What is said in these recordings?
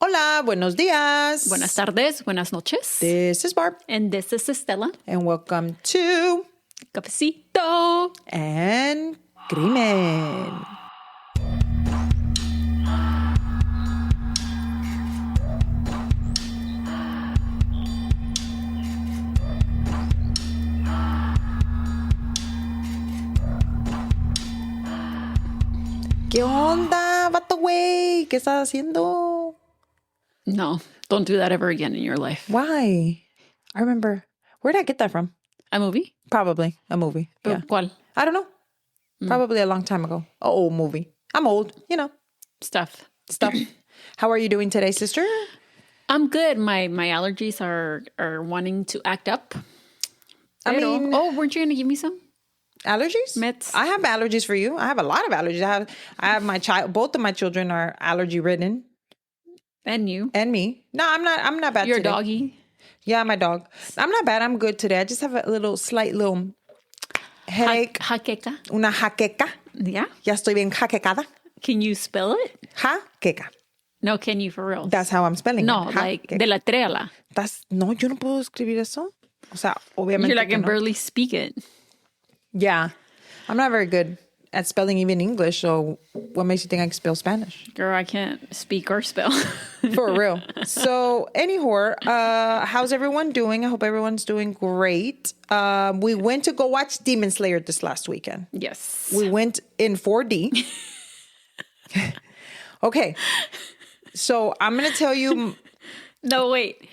Hola, buenos días. Buenas tardes, buenas noches. This is Barb. And this is Estela. And welcome to Cafecito. And Crimen. ¿Qué onda, vato güey? ¿Qué estás haciendo? No, don't do that ever again in your life. Why? I remember. Where did I get that from? A movie? Probably a movie. Yeah. ¿Cuál? I don't know. Probably a long time ago. An old movie. I'm old, you know. Stuff. How are you doing today, sister? I'm good. My allergies are wanting to act up. I mean... weren't you going to give me some? Allergies? Meds? I have allergies for you. I have a lot of allergies. I have my child. Both of my children are allergy ridden. And you? And me. No, I'm not bad Your today. doggy? Yeah, my dog. I'm not bad. I'm good today. I just have a slight headache. Jaqueca? Una jaqueca. Yeah? Ya estoy bien jaquecada. Can you spell it? Jaqueca. No, can you for real? That's how I'm spelling No, it. like, deletréala. No, yo no puedo escribir eso. O sea, obviamente You're like, I que can no. barely speak it. Yeah. I'm not very good at spelling even English, so what makes you think I can spell Spanish? Girl, I can't speak or spell. For real. So, anyhow, how's everyone doing? I hope everyone's doing great. We went to go watch Demon Slayer this last weekend. Yes. We went in 4D. Okay. So, I'm going to tell you... No, wait.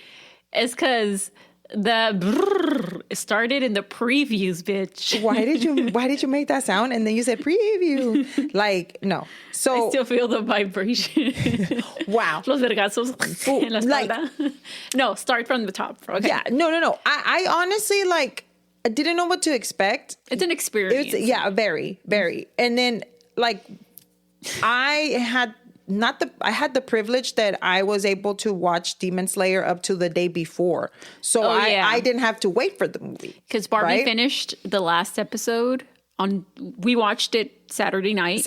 It's because the brrr started in the previews, bitch. Why did you make that sound? And then you said preview. Like, no. So... I still feel the vibration. Wow. Los vergazos en la espalda. No, start from the top. Okay. Yeah. No. I honestly, like, I didn't know what to expect. It's an experience. Very, very. And then, like, I had the privilege that I was able to watch Demon Slayer up to the day before. So I didn't have to wait for the movie. Because Barbie finished the last episode we watched it Saturday night.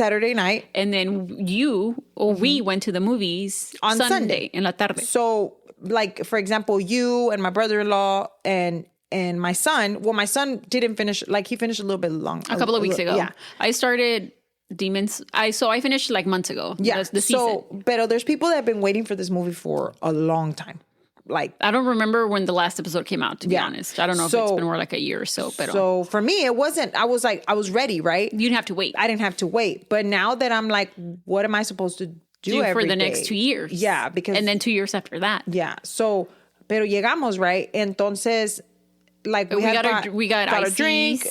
And then we went to the movies on Sunday. En la tarde. So, like, for example, you and my brother-in-law and my son, well, my son didn't finish, like, he finished a little bit long. A couple of weeks ago. Yeah. I started Demons. I finished like months ago. Yeah. The season. But there's people that have been waiting for this movie for a long time. Like, I don't remember when the last episode came out, to be honest. I don't know if it's been more like a year or so. But so for me, it wasn't, I was ready, right? You didn't have to wait. I didn't have to wait. But now that I'm like, what am I supposed to do every for the day? next 2 years? Yeah, because... And then 2 years after that. Yeah. So, pero llegamos, right? Entonces, like, we got a drink,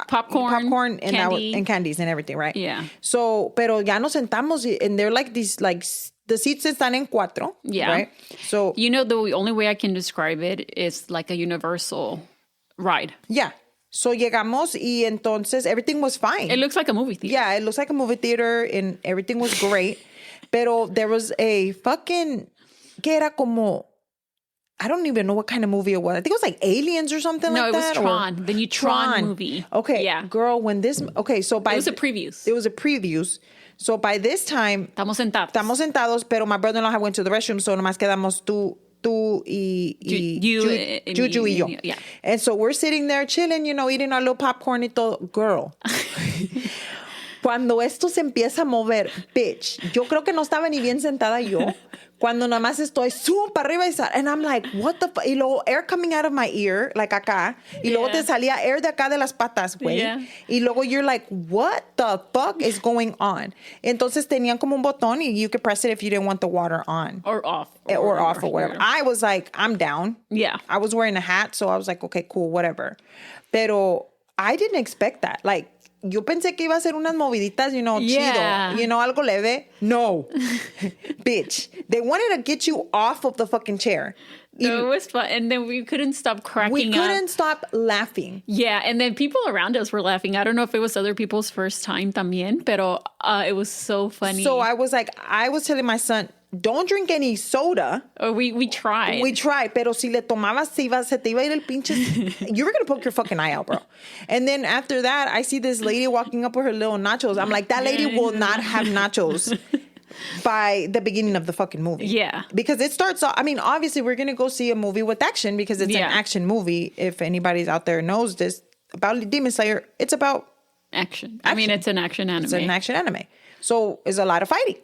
popcorn and candies and everything, right? Yeah. So, pero ya nos sentamos and they're like these, like, the seats están en cuatro. Yeah. Right? So, the only way I can describe it is like a universal ride. Yeah. So llegamos y entonces everything was fine. It looks like a movie theater. Yeah, it looks like a movie theater and everything was great. Pero there was a fucking, que era como, I don't even know what kind of movie it was. I think it was like Aliens or something like that. No, it was Tron. The new Tron movie. Okay. Yeah. Girl, so by... It was a previews. It was a previews. So by this time... Estamos sentados, pero my brother-in-law went to the restroom, so nomás quedamos tú y Juju y yo. Yeah. And so we're sitting there chilling, eating our little popcorn y todo. Girl. Cuando esto se empieza a mover, bitch, yo creo que no estaba ni bien sentada yo. Cuando nada más estoy súper para arriba and I'm like, what the fuck? Y luego air coming out of my ear, like acá. Y luego te salía air de acá de las patas, güey. Yeah. Y luego you're like, what the fuck is going on? Entonces tenían como un botón y you could press it if you didn't want the water on. Or off. Or off or whatever. I was like, I'm down. Yeah. I was wearing a hat, so I was like, okay, cool, whatever. Pero I didn't expect that. Like, yo pensé que iba a ser unas moviditas, chido, algo leve. No. Bitch. They wanted to get you off of the fucking chair. No, it was fun. And then we couldn't stop cracking up. We couldn't stop laughing. Yeah. And then people around us were laughing. I don't know if it was other people's first time también, pero it was so funny. So I was telling my son, don't drink any soda. Or we tried. We tried, pero si le tomabas, se te iba a ir el pinche... You were going to poke your fucking eye out, bro. And then after that, I see this lady walking up with her little nachos. I'm like, that lady will not have nachos by the beginning of the fucking movie. Yeah. Because it starts off, I mean, obviously we're going to go see a movie with action because it's an action movie. If anybody's out there knows this about Demon Slayer, it's about action. I mean, it's an action anime. It's an action anime. So it's a lot of fighting.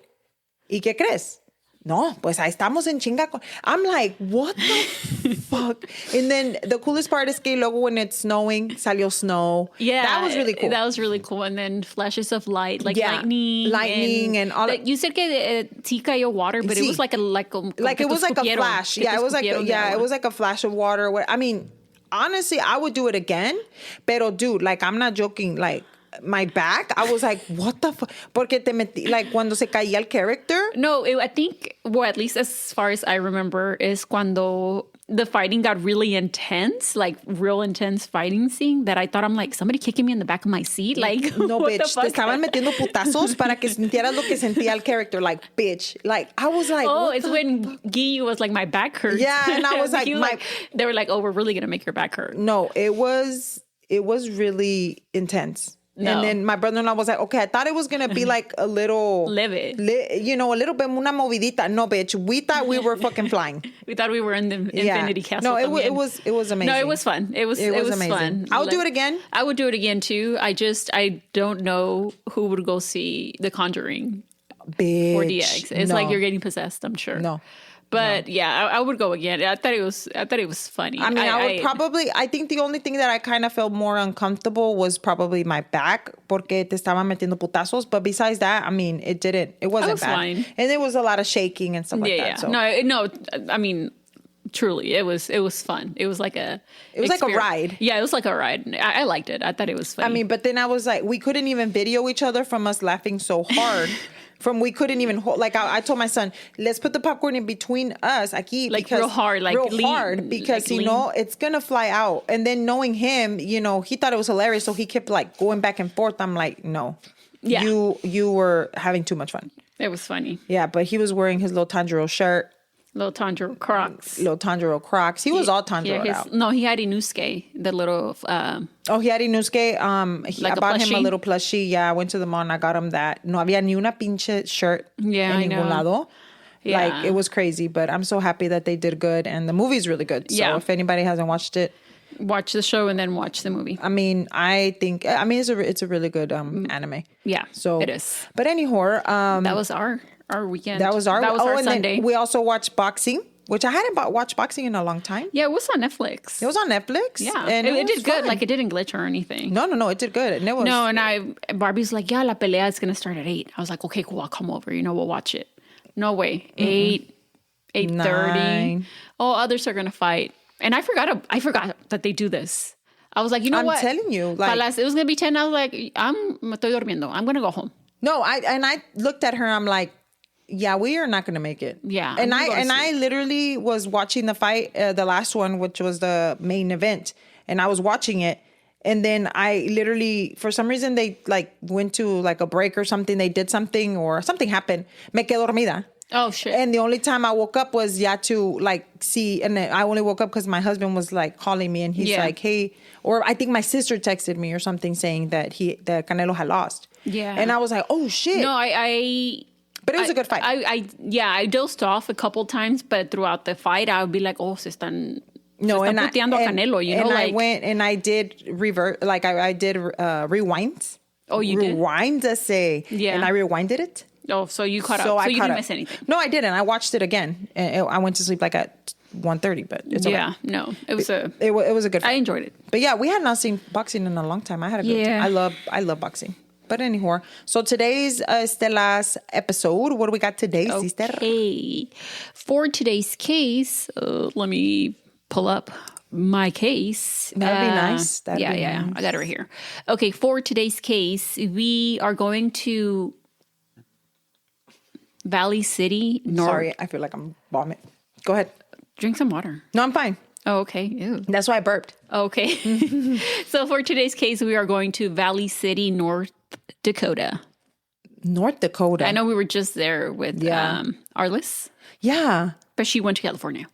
¿Y qué crees? No, pues ahí estamos en chinga. I'm like, what the fuck? And then the coolest part is que luego when it's snowing, salió snow. Yeah. That was really cool. That was really cool. And then flashes of light, like lightning. And all. You said que sí cayó water, but it was like it was like a flash. Yeah, it was like a flash of water. I mean, honestly, I would do it again. Pero dude, like, I'm not joking. Like, my back, I was like, what the fuck? Porque te metí, like, cuando se caía el character. No, I think, well, at least as far as I remember, is cuando the fighting got really intense, like real intense fighting scene that I thought, I'm like, somebody kicking me in the back of my seat? Like, no, what bitch, the fuck? te estaban metiendo putazos para que sintieras lo que sentía el character. Like, bitch. Like, I was like, it's when Guy was like, my back hurts. Yeah, and I was like, they were like, oh, we're really going to make your back hurt. No, it was really intense. No. And then my brother-in-law was like, okay, I thought it was going to be like a little... Livid. A little bit, una movidita. No, bitch. We thought we were fucking flying. We thought we were in the Infinity Castle. No, it was amazing. No, it was fun. It was amazing. Fun. I would do it again. I would do it again, too. I don't know who would go see The Conjuring. Bitch. 4DX. It's like you're getting possessed, I'm sure. No. But yeah, I would go again. I thought it was funny. I mean, I think the only thing that I kind of felt more uncomfortable was probably my back porque te estaban metiendo putazos. But besides that, I mean, it wasn't bad. Fine. And there was a lot of shaking and stuff like that. Yeah. So. No, I mean, truly, it was fun. It was like a ride. Yeah, it was like a ride. I liked it. I thought it was funny. I mean, but then I was like, we couldn't even video each other from us laughing so hard. We couldn't even hold, like, I told my son, let's put the popcorn in between us aquí. Like, real hard. Like, hard, because, like, it's going to fly out. And then knowing him, he thought it was hilarious. So he kept, like, going back and forth. I'm like, no. Yeah. You were having too much fun. It was funny. Yeah, but he was wearing his little Tanjiro shirt. Little Tanjiro Crocs. He was all Tanjiro out. No, he had Inosuke, the little... he had Inosuke. I bought him a little plushie. Yeah, I went to the mall and I got him that. No había ni una pinche shirt en ningún lado. Yeah. Like, it was crazy, but I'm so happy that they did good. And the movie's really good. So if anybody hasn't watched it... Watch the show and then watch the movie. I mean, it's a really good anime. Yeah, so it is. But anyhow... that was our weekend. That was our Sunday. We also watched boxing, which I hadn't watched boxing in a long time. Yeah, it was on Netflix. It was on Netflix. Yeah, and it did good. Like, it didn't glitch or anything. No, it did good. And it was... No, and Barbie's like, yeah, la pelea is going to start at 8. I was like, okay, cool, I'll come over. We'll watch it. No way. 8, 8:30. Oh, others are going to fight. And I forgot that they do this. I was like, what? I'm telling you. Like, it was going to be 10. I was like, me estoy durmiendo. I'm going to go home. No, I looked at her. I'm like, yeah, we are not going to make it. Yeah. And I literally was watching the fight, the last one, which was the main event. And I was watching it. And then I literally, for some reason, they like went to like a break or something. They did something or something happened. Me quedé dormida. Oh, shit. And the only time I woke up was to like see. And then I only woke up because my husband was like calling me and he's like, hey, or I think my sister texted me or something saying that Canelo had lost. Yeah. And I was like, oh, shit. No, But it was a good fight. I dozed off a couple times, but throughout the fight, I would be like, oh, se están puteando a Canelo, and I went and I did revert, like I did rewind. Oh, you did? Rewind, yeah. And I rewinded it. Oh, so you caught up. So you didn't miss anything. No, I didn't. I watched it again. I went to sleep like at 1:30, but it's okay. Yeah, no, it was a good fight. I enjoyed it. But yeah, we had not seen boxing in a long time. I had a good time. I love boxing. But anyhow, so today's Stella's episode. What do we got today, sister? Okay. For today's case, let me pull up my case. That'd be nice. Yeah. I got it right here. Okay, for today's case, we are going to Valley City. Sorry, I feel like I'm vomiting. Go ahead. Drink some water. No, I'm fine. Oh, okay. Ew. That's why I burped. Okay. So for today's case, we are going to Valley City, North Dakota. North Dakota. I know we were just there with Arliss. Yeah. But she went to California.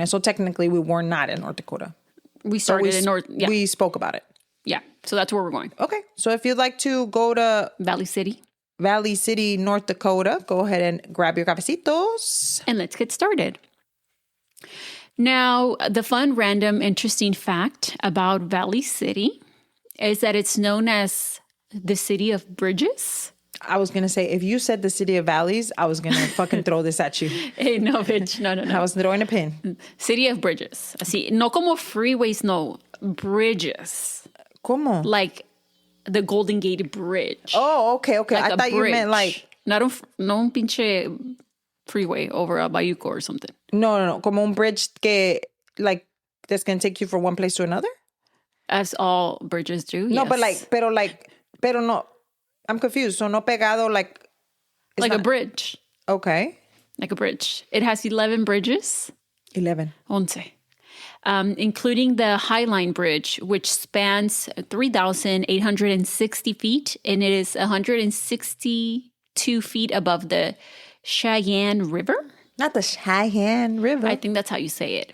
So technically we were not in North Dakota. We started in North. Yeah. We spoke about it. Yeah. So that's where we're going. Okay. So if you'd like to go to Valley City. Valley City, North Dakota. Go ahead and grab your cafecitos. And let's get started. Now, the fun, random, interesting fact about Valley City is that it's known as the city of bridges. I was going to say, if you said the city of valleys, I was going to fucking throw this at you. Hey, no, bitch. No. I was throwing a pin. City of bridges. Así, no como freeways, no. Bridges. ¿Cómo? Like the Golden Gate Bridge. Oh, okay. Like I thought you meant like... No un pinche freeway over a bayuco or something. No. Como un bridge que, like, that's going to take you from one place to another? As all bridges do, No, yes. pero no. I'm confused. So no pegado, like... Like a bridge. Okay. Like a bridge. It has 11 bridges. 11. Including the Highline Bridge, which spans 3,860 feet, and it is 162 feet above the Cheyenne River. Not the Cheyenne River. I think that's how you say it.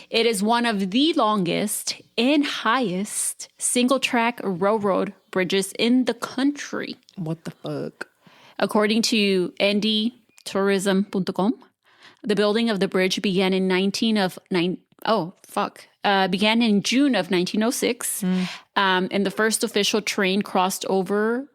It is one of the longest and highest single-track railroad bridges in the country. What the fuck? According to ndtourism.com, the building of the bridge began in June of 1906. And the first official train crossed over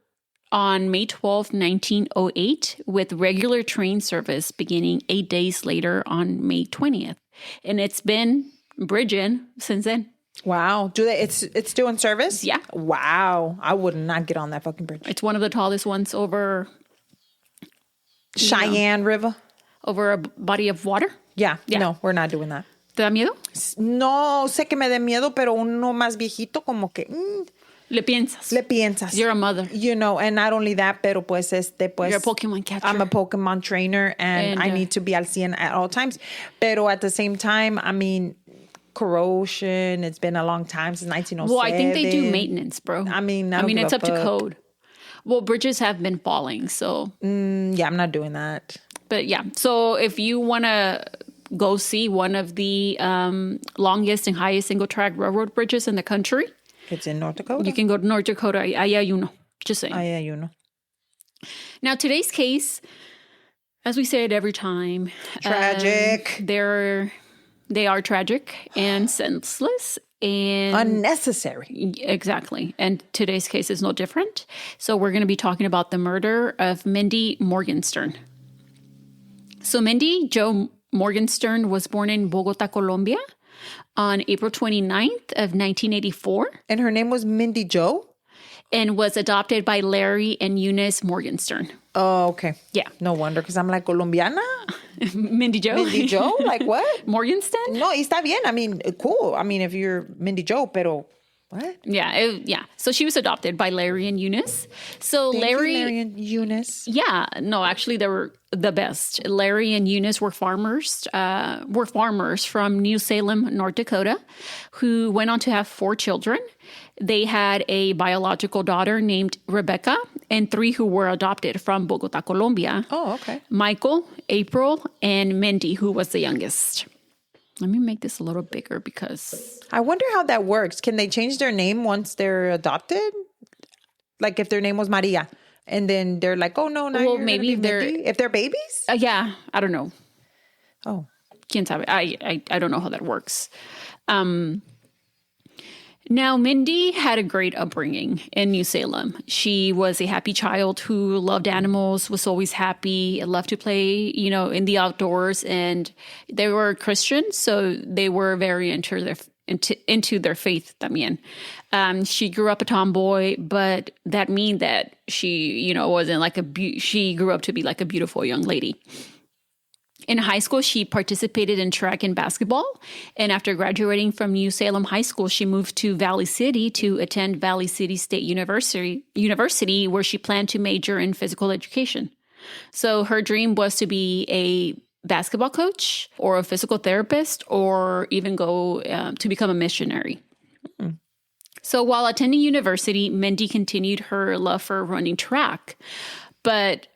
on May 12, 1908, with regular train service beginning 8 days later on May 20th. And it's been bridging since then. Wow. It's still in service? Yeah. Wow. I would not get on that fucking bridge. It's one of the tallest ones over Cheyenne River. Over a body of water. Yeah. No, we're not doing that. ¿Te da miedo? No sé que me dé miedo, pero uno más viejito como que... Le piensas. You're a mother. You know, and not only that, pero pues You're a Pokemon catcher. I'm a Pokemon trainer and I need to be al 100 at all times. Pero at the same time, I mean, corrosion, it's been a long time since 1907. Well, I think they do maintenance, bro. I mean, it's up to code. Well, bridges have been falling, so. Yeah, I'm not doing that. But yeah, so if you want to go see one of the longest and highest single-track railroad bridges in the country. It's in North Dakota. You can go to North Dakota. Ahí hay uno. Just saying. Ahí hay uno. Now, today's case, as we say it every time. Tragic. They are tragic and senseless. And unnecessary. Exactly. And today's case is no different. So we're going to be talking about the murder of Mindy Morgenstern. So Mindy Jo Morgenstern was born in Bogota, Colombia on April 29th of 1984. And her name was Mindy Jo? And was adopted by Larry and Eunice Morgenstern. Oh, okay. Yeah. No wonder, because I'm like, Colombiana? Mindy Jo? Mindy Jo? Like what? Morgenstern? No, está bien. I mean, cool. I mean, if you're Mindy Jo, pero what? Yeah. So she was adopted by Larry and Eunice. So Thank Larry you, Larry and Eunice. Yeah. No, actually, they were the best. Larry and Eunice were farmers from New Salem, North Dakota, who went on to have 4 children. They had a biological daughter named Rebecca and 3 who were adopted from Bogota, Colombia. Oh, okay. Michael, April, and Mindy, who was the youngest. Let me make this a little bigger because... I wonder how that works. Can they change their name once they're adopted? Like if their name was Maria and then they're like, oh, no, now you're maybe if they're babies? Yeah, I don't know. Oh. Quién sabe. I don't know how that works. Now, Mindy had a great upbringing in New Salem. She was a happy child who loved animals, was always happy, loved to play, in the outdoors. And they were Christians, so they were very into their faith también. She grew up a tomboy, but that means that she, wasn't like she grew up to be like a beautiful young lady. In high school, she participated in track and basketball. And after graduating from New Salem High School, she moved to Valley City to attend Valley City State University, where she planned to major in physical education. So her dream was to be a basketball coach or a physical therapist or even go to become a missionary. Mm-hmm. So while attending university, Mindy continued her love for running track. But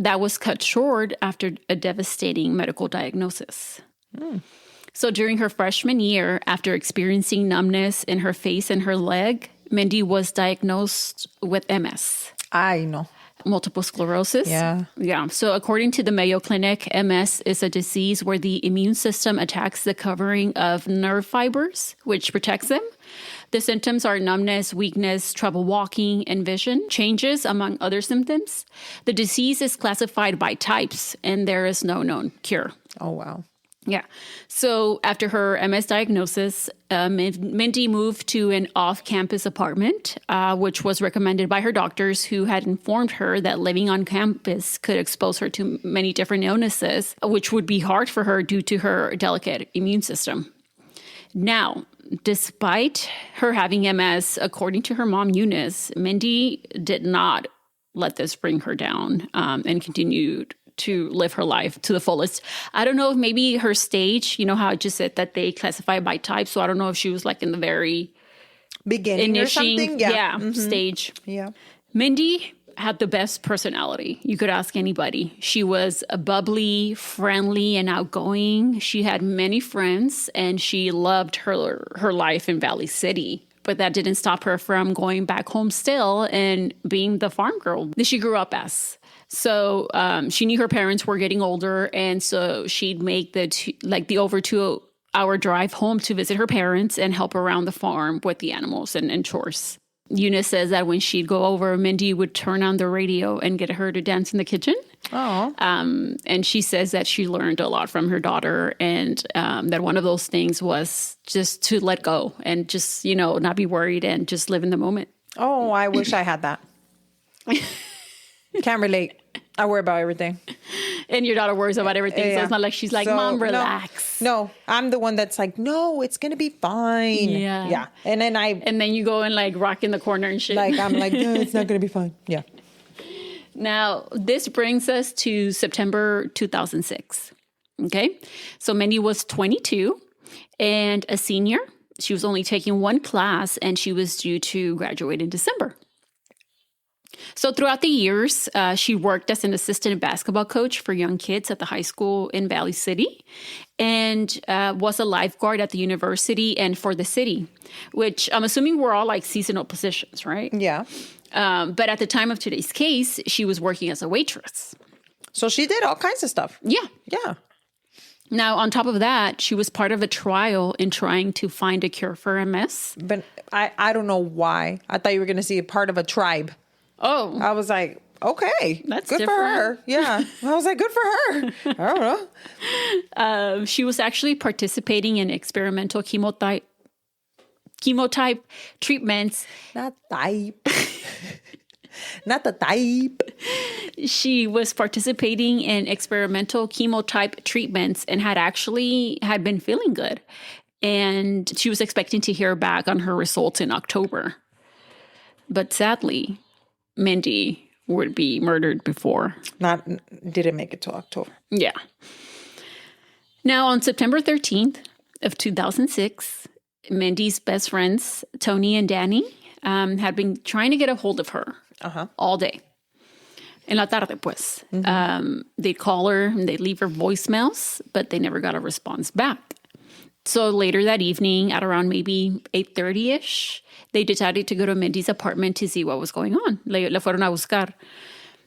that was cut short after a devastating medical diagnosis. So during her freshman year, after experiencing numbness in her face and her leg, Mindy was diagnosed with MS. I know. multiple sclerosis. Yeah. Yeah. So according to the Mayo Clinic, MS is a disease where the immune system attacks the covering of nerve fibers, which protects them. The symptoms are numbness, weakness, trouble walking, and vision changes, among other symptoms. The disease is classified by types, and there is no known cure. Oh, wow. Yeah. So after her MS diagnosis, Mindy moved to an off-campus apartment, which was recommended by her doctors, who had informed her that living on campus could expose her to many different illnesses, which would be hard for her due to her delicate immune system. Now, despite her having MS, according to her mom, Eunice, Mindy did not let this bring her down and continued to live her life to the fullest. I don't know if maybe her stage, you know how I just said that they classify by type. So I don't know if she was like in the very beginning or something. Yeah. Stage. Yeah. Mindy had the best personality. You could ask anybody. She was bubbly, friendly, and outgoing. She had many friends, and she loved her life in Valley City. But that didn't stop her from going back home still and being the farm girl that she grew up as. So she knew her parents were getting older, and so she'd make the over 2-hour drive home to visit her parents and help around the farm with the animals and chores. Eunice says that when she'd go over, Mindy would turn on the radio and get her to dance in the kitchen. Oh. And she says that she learned a lot from her daughter, and that one of those things was just to let go and just, not be worried and just live in the moment. Oh, I wish I had that. Can't relate. I worry about everything. And your daughter worries about everything. Yeah. So it's not like she's like, Mom, relax. No, I'm the one that's like, no, it's going to be fine. Yeah. Yeah. And then you go and like rock in the corner and shit. Like, I'm like, no, it's not going to be fine. Yeah. Now, this brings us to September 2006. Okay. So Mindy was 22 and a senior. She was only taking one class, and she was due to graduate in December. So throughout the years, she worked as an assistant basketball coach for young kids at the high school in Valley City, and was a lifeguard at the university and for the city, which I'm assuming were all like seasonal positions, right? Yeah. But at the time of today's case, she was working as a waitress. So she did all kinds of stuff. Yeah. Yeah. Now, on top of that, she was part of a trial in trying to find a cure for MS. But I don't know why. I thought you were going to see a part of a tribe. Oh. I was like, okay. That's good different. for her. Yeah. I was like, good for her. I don't know. She was actually participating in experimental chemotype treatments. Not type. Not the type. She was participating in experimental chemotype treatments and had been feeling good. And she was expecting to hear back on her results in October. But sadly, Mindy would be murdered before. Didn't make it to October. Yeah. Now, on September 13th of 2006, Mindy's best friends, Tony and Danny, had been trying to get a hold of her all day. En la tarde, pues. Mm-hmm. They'd call her and they'd leave her voicemails, but they never got a response back. So later that evening, at around maybe 8:30-ish, they decided to go to Mindy's apartment to see what was going on. La fueron a buscar.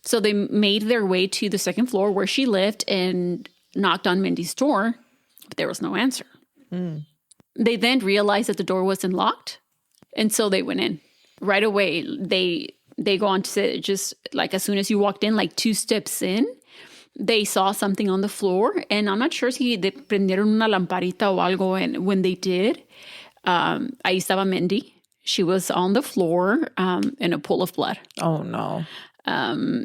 So they made their way to the second floor where she lived and knocked on Mindy's door, but there was no answer. Mm. They then realized that the door wasn't locked, and so they went in. Right away, they go on to say, just like as soon as you walked in, like 2 steps in, they saw something on the floor, and I'm not sure si they prendieron una lamparita o algo, and when they did, ahí estaba Mindy. She was on the floor in a pool of blood. Oh, no.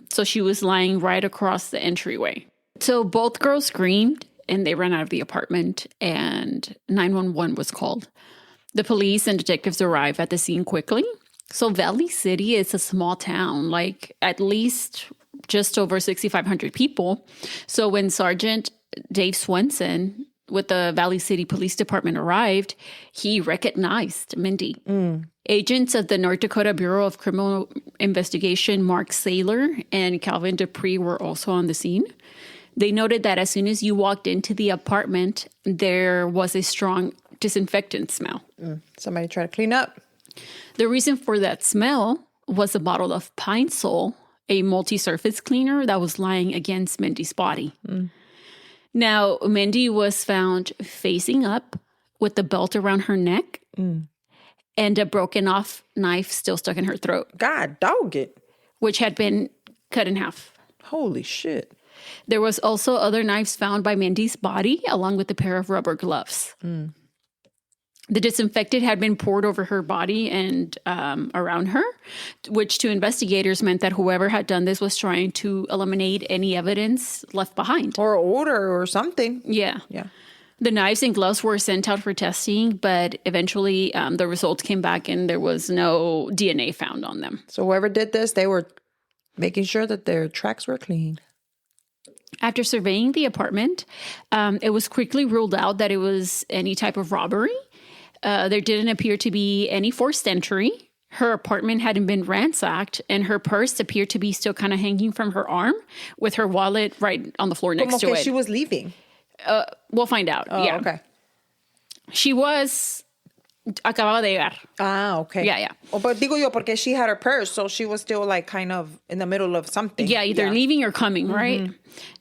So she was lying right across the entryway. So both girls screamed, and they ran out of the apartment, and 911 was called. The police and detectives arrived at the scene quickly. So Valley City is a small town, like at least just over 6,500 people. So when Sergeant Dave Swenson with the Valley City Police Department arrived, he recognized Mindy. Mm. Agents of the North Dakota Bureau of Criminal Investigation, Mark Saylor and Calvin Dupree, were also on the scene. They noted that as soon as you walked into the apartment, there was a strong disinfectant smell. Mm. Somebody tried to clean up. The reason for that smell was a bottle of Pine Sol a multi-surface cleaner that was lying against Mindy's body. Now, Mindy was found facing up with the belt around her neck and a broken off knife still stuck in her throat. God dog it. Which had been cut in half. Holy shit. There was also other knives found by Mindy's body, along with a pair of rubber gloves. The disinfectant had been poured over her body and around her, which to investigators meant that whoever had done this was trying to eliminate any evidence left behind. Or odor or something. Yeah. Yeah. The knives and gloves were sent out for testing, but eventually the results came back and there was no DNA found on them. So whoever did this, they were making sure that their tracks were clean. After surveying the apartment, it was quickly ruled out that it was any type of robbery. There didn't appear to be any forced entry. Her apartment hadn't been ransacked, and her purse appeared to be still kind of hanging from her arm with her wallet right on the floor next to it. She was leaving. We'll find out. Oh, yeah. Okay. She was... Acababa de llegar. Ah, okay. Yeah. Oh, but digo yo, porque she had her purse, so she was still like kind of in the middle of something. Yeah, either leaving or coming, right?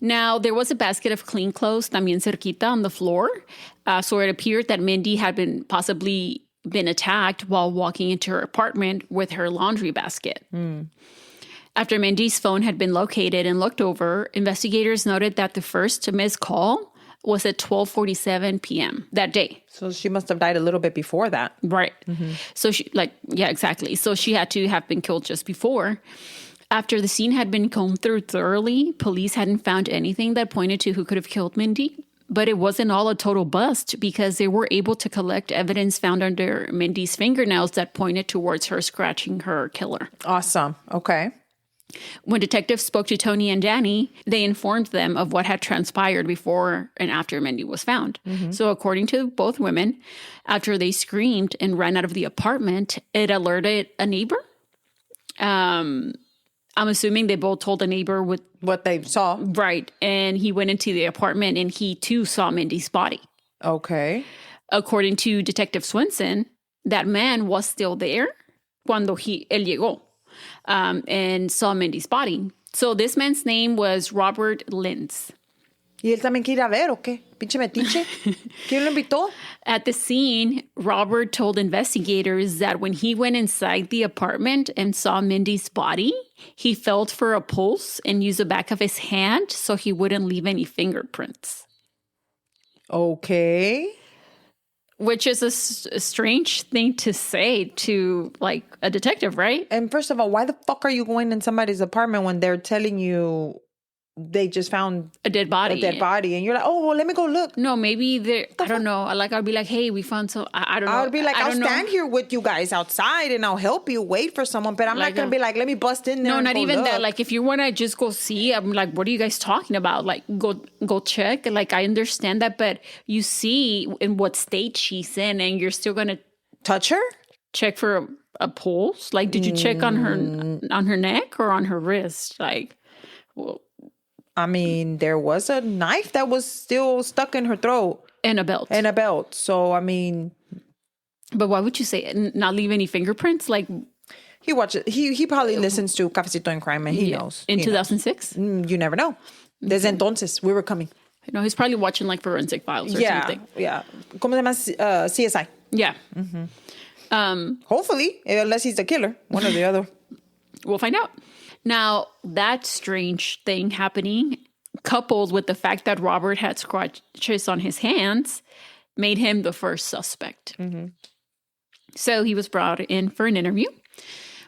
Now, there was a basket of clean clothes también cerquita on the floor. So it appeared that Mindy had possibly been attacked while walking into her apartment with her laundry basket. After Mindy's phone had been located and looked over, investigators noted that the first missed call was at 12:47 p.m. that day. So she must have died a little bit before that. Right. So exactly. So she had to have been killed just before. After the scene had been combed through thoroughly, police hadn't found anything that pointed to who could have killed Mindy. But it wasn't all a total bust because they were able to collect evidence found under Mindy's fingernails that pointed towards her scratching her killer. Awesome. Okay. When detectives spoke to Tony and Danny, they informed them of what had transpired before and after Mindy was found. So according to both women, after they screamed and ran out of the apartment, it alerted a neighbor. I'm assuming they both told a neighbor what they saw. Right. And he went into the apartment and he too saw Mindy's body. Okay. According to Detective Swenson, that man was still there cuando él llegó. And saw Mindy's body. So this man's name was Robert Lintz. ¿Y él también quiere ir a ver o qué? ¿Pinche metiche? ¿Quién lo invitó? At the scene, Robert told investigators that when he went inside the apartment and saw Mindy's body, he felt for a pulse and used the back of his hand so he wouldn't leave any fingerprints. Okay. Which is a strange thing to say to, like, a detective, right? And first of all, why the fuck are you going in somebody's apartment when they're telling you they just found a dead body? And you're like, oh, well, let me go look. No, maybe they're, I don't know. Like, I'd be like, hey, we found some, I don't know. I'll be like, I'll stand here with you guys outside and I'll help you wait for someone. But I'm not going to be like, let me bust in there. No, and not go even look. that. Like, if you want to just go see, I'm like, what are you guys talking about? Like, go check. Like, I understand that. But you see in what state she's in and you're still going to touch her? Check for a pulse? Like, did you check on her neck or on her wrist? Like, well, I mean, there was a knife that was still stuck in her throat. And a belt. So, I mean. But why would you say it? Not leave any fingerprints? Like. He watches. He probably listens to Cafecito and Crime and he knows. In 2006? You never know. Desde entonces, we were coming. No, he's probably watching like Forensic Files or something. Yeah. ¿Cómo se llama? CSI. Yeah. Hopefully, unless he's the killer. One or the other. We'll find out. Now, that strange thing happening, coupled with the fact that Robert had scratches on his hands, made him the first suspect. So he was brought in for an interview.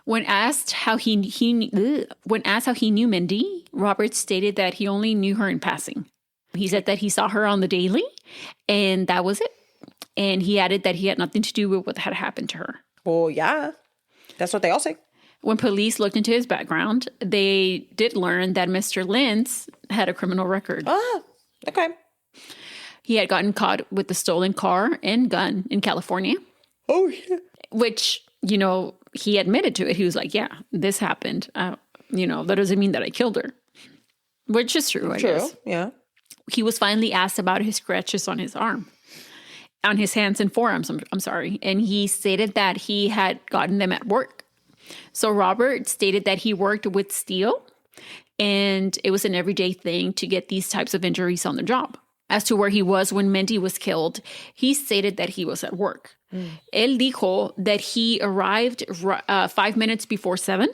When asked how he knew Mindy, Robert stated that he only knew her in passing. He said that he saw her on the daily, and that was it. And he added that he had nothing to do with what had happened to her. Well, yeah. That's what they all say. When police looked into his background, they did learn that Mr. Lintz had a criminal record. Ah, okay. He had gotten caught with a stolen car and gun in California. Oh, yeah. Which, he admitted to it. He was like, yeah, this happened. That doesn't mean that I killed her. Which is true, I guess. Yeah. He was finally asked about his scratches on his arm. On his hands and forearms, I'm sorry. And he stated that he had gotten them at work. So Robert stated that he worked with steel And it was an everyday thing to get these types of injuries on the job. As to where he was when Mindy was killed, he stated that he was at work. Él dijo that he arrived 5 minutes before 7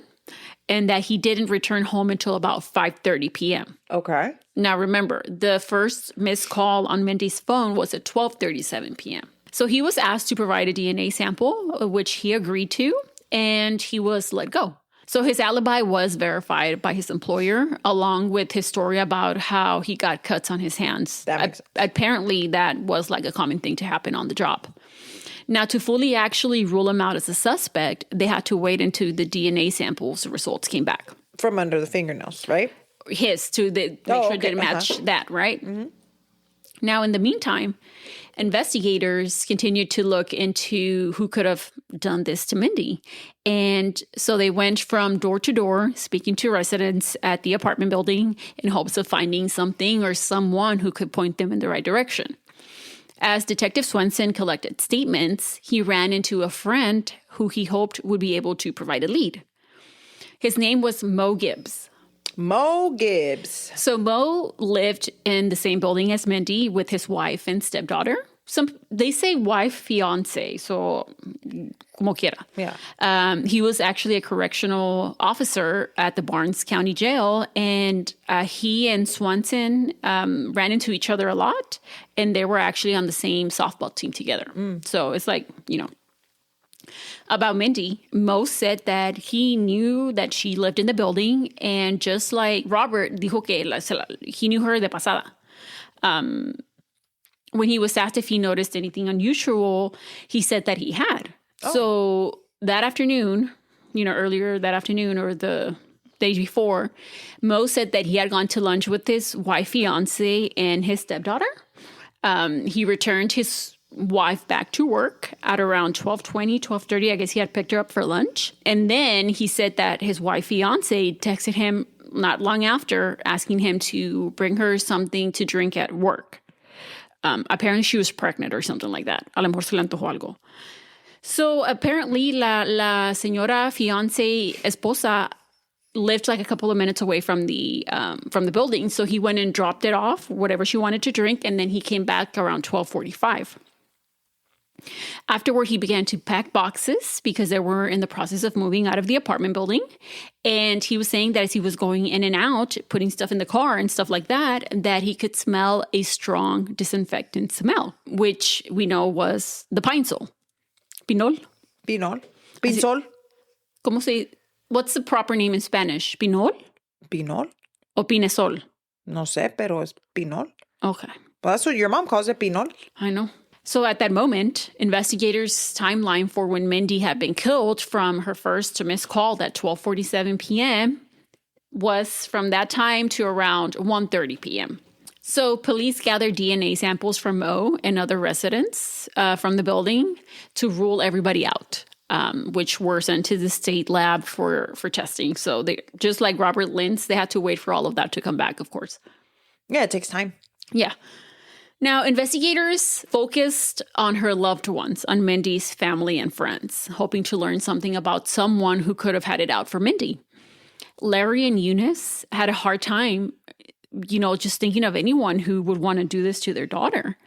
and that he didn't return home until about 5:30 p.m. Okay. Now, remember, the first missed call on Mindy's phone was at 12:37 p.m. So he was asked to provide a DNA sample, which he agreed to, and he was let go. So his alibi was verified by his employer, along with his story about how he got cuts on his hands. That makes sense. Apparently, that was like a common thing to happen on the job. Now, to fully actually rule him out as a suspect, they had to wait until the DNA samples results came back. From under the fingernails, right? His, to make sure it didn't match that, right? Mm-hmm. Now, in the meantime, investigators continued to look into who could have done this to Mindy. And so they went from door to door, speaking to residents at the apartment building in hopes of finding something or someone who could point them in the right direction. As Detective Swenson collected statements, he ran into a friend who he hoped would be able to provide a lead. His name was Mo Gibbs. Mo Gibbs. So Mo lived in the same building as Mindy with his wife and stepdaughter. They say wife, fiance, so como quiera. Yeah. He was actually a correctional officer at the Barnes County Jail, and he and Swanson ran into each other a lot, and they were actually on the same softball team together. So it's like, you know. About Mindy, Mo said that he knew that she lived in the building, and just like Robert, dijo que he knew her de pasada. When he was asked if he noticed anything unusual, he said that he had. Oh. So that afternoon, earlier that afternoon or the day before, Mo said that he had gone to lunch with his wife, fiance, and his stepdaughter. He returned his wife back to work at around 12:20, 12:30. I guess he had picked her up for lunch. And then he said that his wife, fiance, texted him not long after asking him to bring her something to drink at work. Apparently she was pregnant or something like that. A lo mejor se le antojó algo. So apparently la señora fiance esposa lived like a couple of minutes away from the building. So he went and dropped it off, whatever she wanted to drink. And then he came back around 12:45. Afterward, he began to pack boxes because they were in the process of moving out of the apartment building. And he was saying that as he was going in and out, putting stuff in the car and stuff like that, that he could smell a strong disinfectant smell, which we know was the pine sol. Pinol? Pinol. Pinsol. What's the proper name in Spanish? Pinol? Pinol. O pinesol? No sé, pero es pinol. Okay. Well, that's what your mom calls it, pinol. I know. So at that moment, investigators' timeline for when Mindy had been killed from her first to missed call at 12:47 p.m. was from that time to around 1:30 p.m. So police gathered DNA samples from Mo and other residents from the building to rule everybody out, which were sent to the state lab for testing. So they, just like Robert Lintz, they had to wait for all of that to come back, of course. Yeah, it takes time. Yeah. Now, investigators focused on her loved ones, on Mindy's family and friends, hoping to learn something about someone who could have had it out for Mindy. Larry and Eunice had a hard time, just thinking of anyone who would want to do this to their daughter.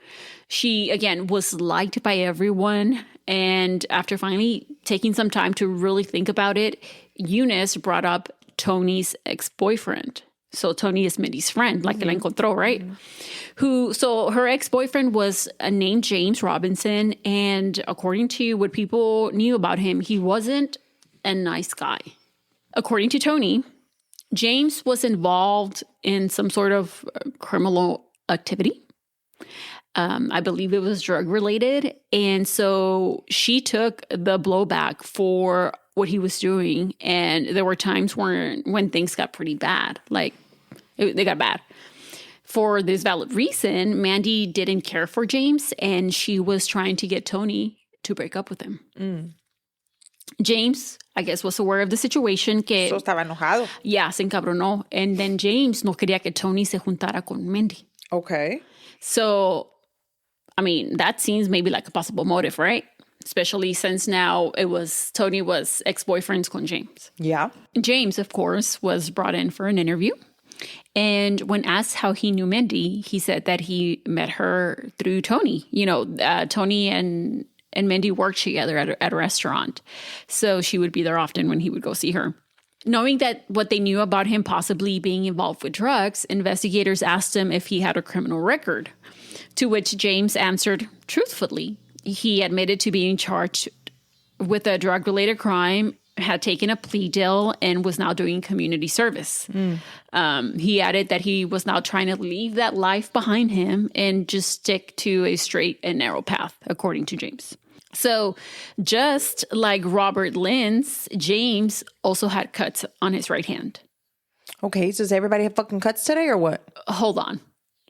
She, again, was liked by everyone. And after finally taking some time to really think about it, Eunice brought up Tony's ex-boyfriend. So Tony is Mindy's friend, like la encontró, right? So her ex-boyfriend was named James Robinson. And according to what people knew about him, he wasn't a nice guy. According to Tony, James was involved in some sort of criminal activity. I believe it was drug related. And so she took the blowback for what he was doing. And there were times when things got pretty bad, they got bad. For this valid reason, Mindy didn't care for James, and she was trying to get Tony to break up with him. James, I guess, was aware of the situation. So estaba enojado. Yeah, se encabronó. And then James no quería que Tony se juntara con Mindy. Okay. So, I mean, that seems maybe like a possible motive, right? especially since now Tony was ex-boyfriends con James. Yeah. James, of course, was brought in for an interview. And when asked how he knew Mindy, he said that he met her through Tony. Tony and Mindy worked together at a restaurant. So she would be there often when he would go see her. Knowing that what they knew about him possibly being involved with drugs, investigators asked him if he had a criminal record, to which James answered truthfully. He admitted to being charged with a drug-related crime, had taken a plea deal, and was now doing community service. He added that he was now trying to leave that life behind him and just stick to a straight and narrow path, according to James. So just like Robert Lynn's, James also had cuts on his right hand. Okay, so does everybody have fucking cuts today or what? Hold on.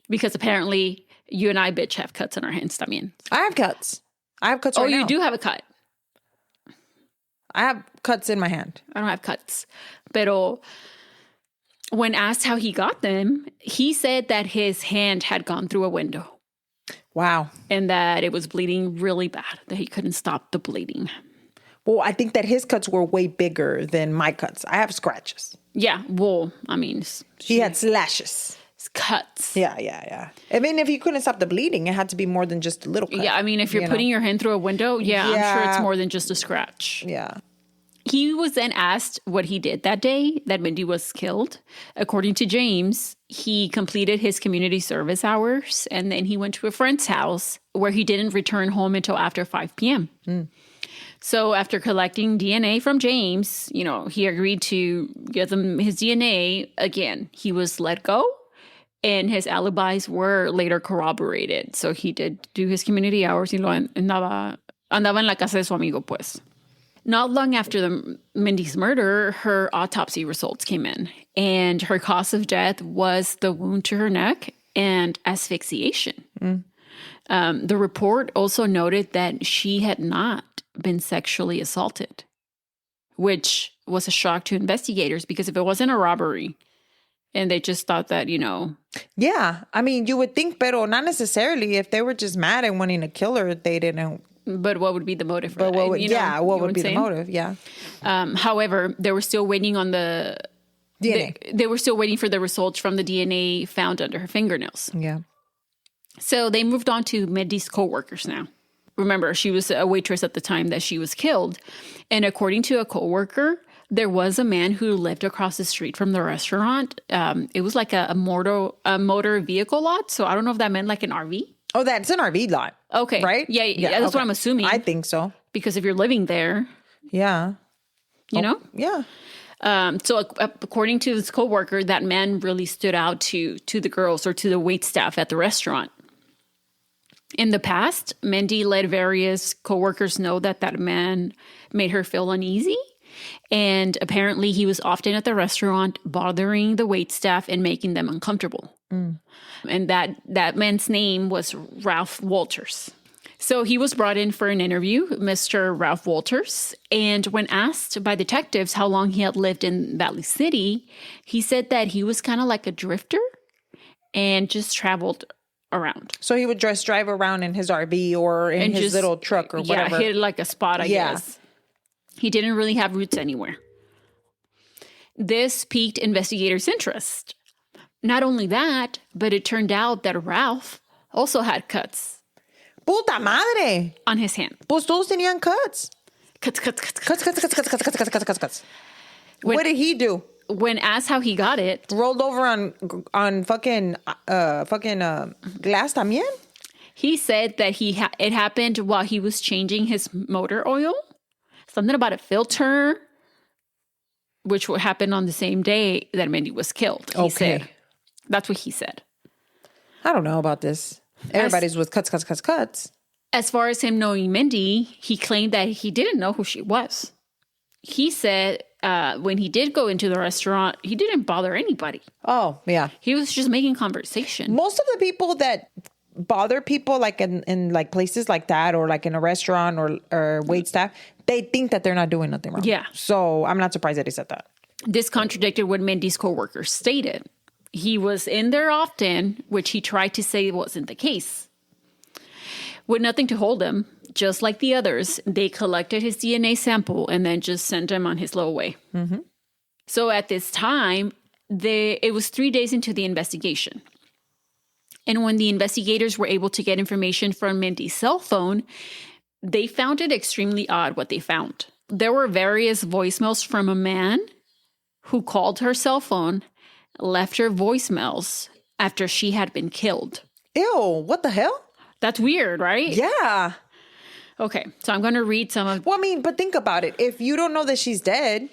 Because apparently you and I, bitch, have cuts on our hands también. I have cuts. I have cuts right now. Oh, you do have a cut. I have cuts in my hand. I don't have cuts. Pero when asked how he got them, he said that his hand had gone through a window. Wow. And that it was bleeding really bad, that he couldn't stop the bleeding. Well, I think that his cuts were way bigger than my cuts. I have scratches. Yeah, well, I mean... He had slashes. Cuts. Yeah. I mean, if he couldn't stop the bleeding, it had to be more than just a little cut. Yeah, I mean, if you're putting your hand through a window, I'm sure it's more than just a scratch. Yeah. He was then asked what he did that day that Mindy was killed. According to James, he completed his community service hours, and then he went to a friend's house where he didn't return home until after 5 p.m. So after collecting DNA from James, he agreed to give them his DNA. Again, he was let go, and his alibis were later corroborated. So he did do his community hours y andaba en la casa de su amigo, pues. Not long after Mindy's murder, her autopsy results came in, and her cause of death was the wound to her neck and asphyxiation. The report also noted that she had not been sexually assaulted, which was a shock to investigators because if it wasn't a robbery and they just thought that, Yeah, I mean, you would think, pero not necessarily. If they were just mad and wanting to kill her, they didn't... But what would be the motive for that? What would be the motive? Yeah. However, they were still waiting on the DNA. They were still waiting for the results from the DNA found under her fingernails. Yeah. So they moved on to Mindy's coworkers now. Remember, she was a waitress at the time that she was killed. And according to a coworker, there was a man who lived across the street from the restaurant. It was like a motor vehicle lot. So I don't know if that meant like an RV. Oh, that's an RV lot. Okay. Right? Yeah, that's what I'm assuming. I think so. Because if you're living there. Yeah. You know? Yeah. So according to this coworker, that man really stood out to the girls or to the wait staff at the restaurant. In the past, Mindy let various coworkers know that man made her feel uneasy. And apparently he was often at the restaurant bothering the wait staff and making them uncomfortable. And that man's name was Ralph Walters. So he was brought in for an interview, Mr. Ralph Walters. And when asked by detectives how long he had lived in Valley City, he said that he was kind of like a drifter and just traveled around. So he would just drive around in his RV or in his little truck or whatever. Yeah, hit like a spot, I guess. He didn't really have roots anywhere. This piqued investigators' interest. Not only that, but it turned out that Ralph also had cuts. Puta madre! On his hand. Pues todos tenían cuts. Cuts. What did he do? When asked how he got it. Rolled over on fucking glass también? He said that it happened while he was changing his motor oil. Something about a filter, which would happen on the same day that Mindy was killed. He said. That's what he said. I don't know about this. Everybody's with cuts. As far as him knowing Mindy, he claimed that he didn't know who she was. He said when he did go into the restaurant, he didn't bother anybody. Oh, yeah. He was just making conversation. Most of the people that bother people like in like places like that or like in a restaurant or wait staff, they think that they're not doing nothing wrong. Yeah. So I'm not surprised that he said that. This contradicted what Mindy's coworkers stated. He was in there often, which he tried to say wasn't the case. With nothing to hold him, just like the others, they collected his DNA sample and then just sent him on his little way. Mm-hmm. So at this time, it was 3 days into the investigation. And when the investigators were able to get information from Mindy's cell phone, they found it extremely odd what they found. There were various voicemails from a man who called her cell phone, left her voicemails after she had been killed. Ew, what the hell? That's weird, right? Yeah. Okay, so I'm going to read some of... Well, I mean, but think about it. If you don't know that she's dead,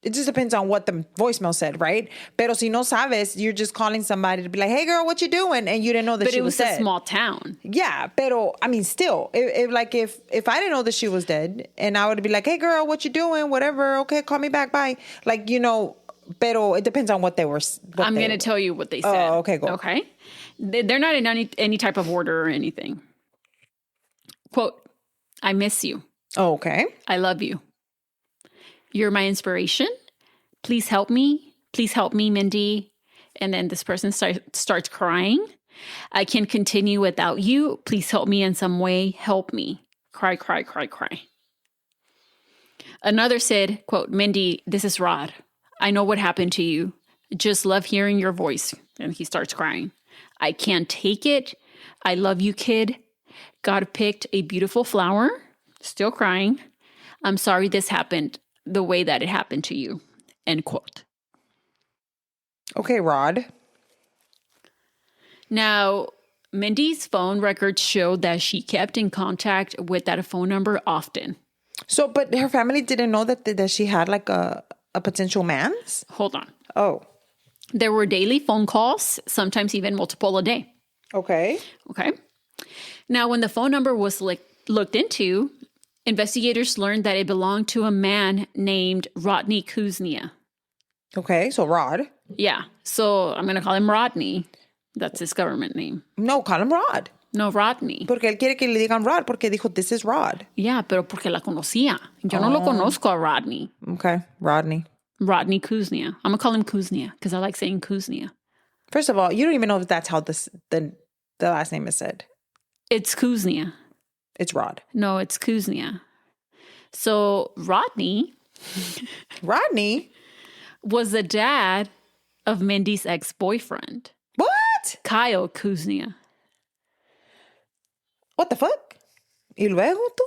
it just depends on what the voicemail said, right? Pero si no sabes, you're just calling somebody to be like, hey, girl, what you doing? And you didn't know that she was dead. But it was a small town. Yeah, pero, I mean, still, if I didn't know that she was dead, and I would be like, hey, girl, what you doing? Whatever. Okay, call me back. Bye. Like, pero it depends on what they were. I'm going to tell you what they said. Oh, okay, go. Okay? They're not in any type of order or anything. Quote, I miss you. Oh, okay. I love you. You're my inspiration. Please help me. Please help me, Mindy. And then this person starts crying. I can't continue without you. Please help me in some way. Help me. Cry, cry, cry, cry. Another said, quote, Mindy, this is Rod. I know what happened to you. Just love hearing your voice. And he starts crying. I can't take it. I love you, kid. God picked a beautiful flower. Still crying. I'm sorry this happened the way that it happened to you. End quote. Okay, Rod. Now, Mindy's phone records showed that she kept in contact with that phone number often. So, but her family didn't know that she had like a potential man's? Hold on. Oh. There were daily phone calls, sometimes even multiple a day. Okay. Okay. Now, when the phone number was looked into, investigators learned that it belonged to a man named Rodney Kuznia. Okay, so Rod. Yeah. So I'm going to call him Rodney. That's his government name. No, call him Rod. No, Rodney. Porque él quiere que le digan Rod porque dijo, this is Rod. Yeah, pero porque la conocía. Yo no lo conozco a Rodney. Okay, Rodney. Rodney Kuznia. I'm going to call him Kuznia because I like saying Kuznia. First of all, you don't even know if that's how the last name is said. It's Kuznia. It's Rod. No, it's Kuznia. So Rodney was the dad of Mindy's ex-boyfriend. What? Kyle Kuznia. What the fuck? ¿Y luego tú?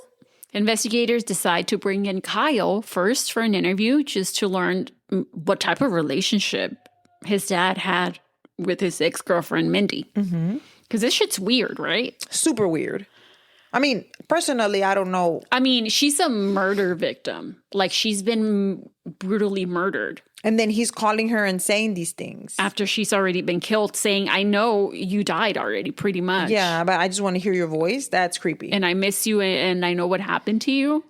Investigators decide to bring in Kyle first for an interview just to learn what type of relationship his dad had with his ex-girlfriend, Mindy. Because this shit's weird, right? Super weird. I mean, personally, I don't know. I mean, she's a murder victim. Like, she's been brutally murdered. And then he's calling her and saying these things. After she's already been killed, saying, I know you died already, pretty much. Yeah, but I just want to hear your voice. That's creepy. And I miss you, and I know what happened to you.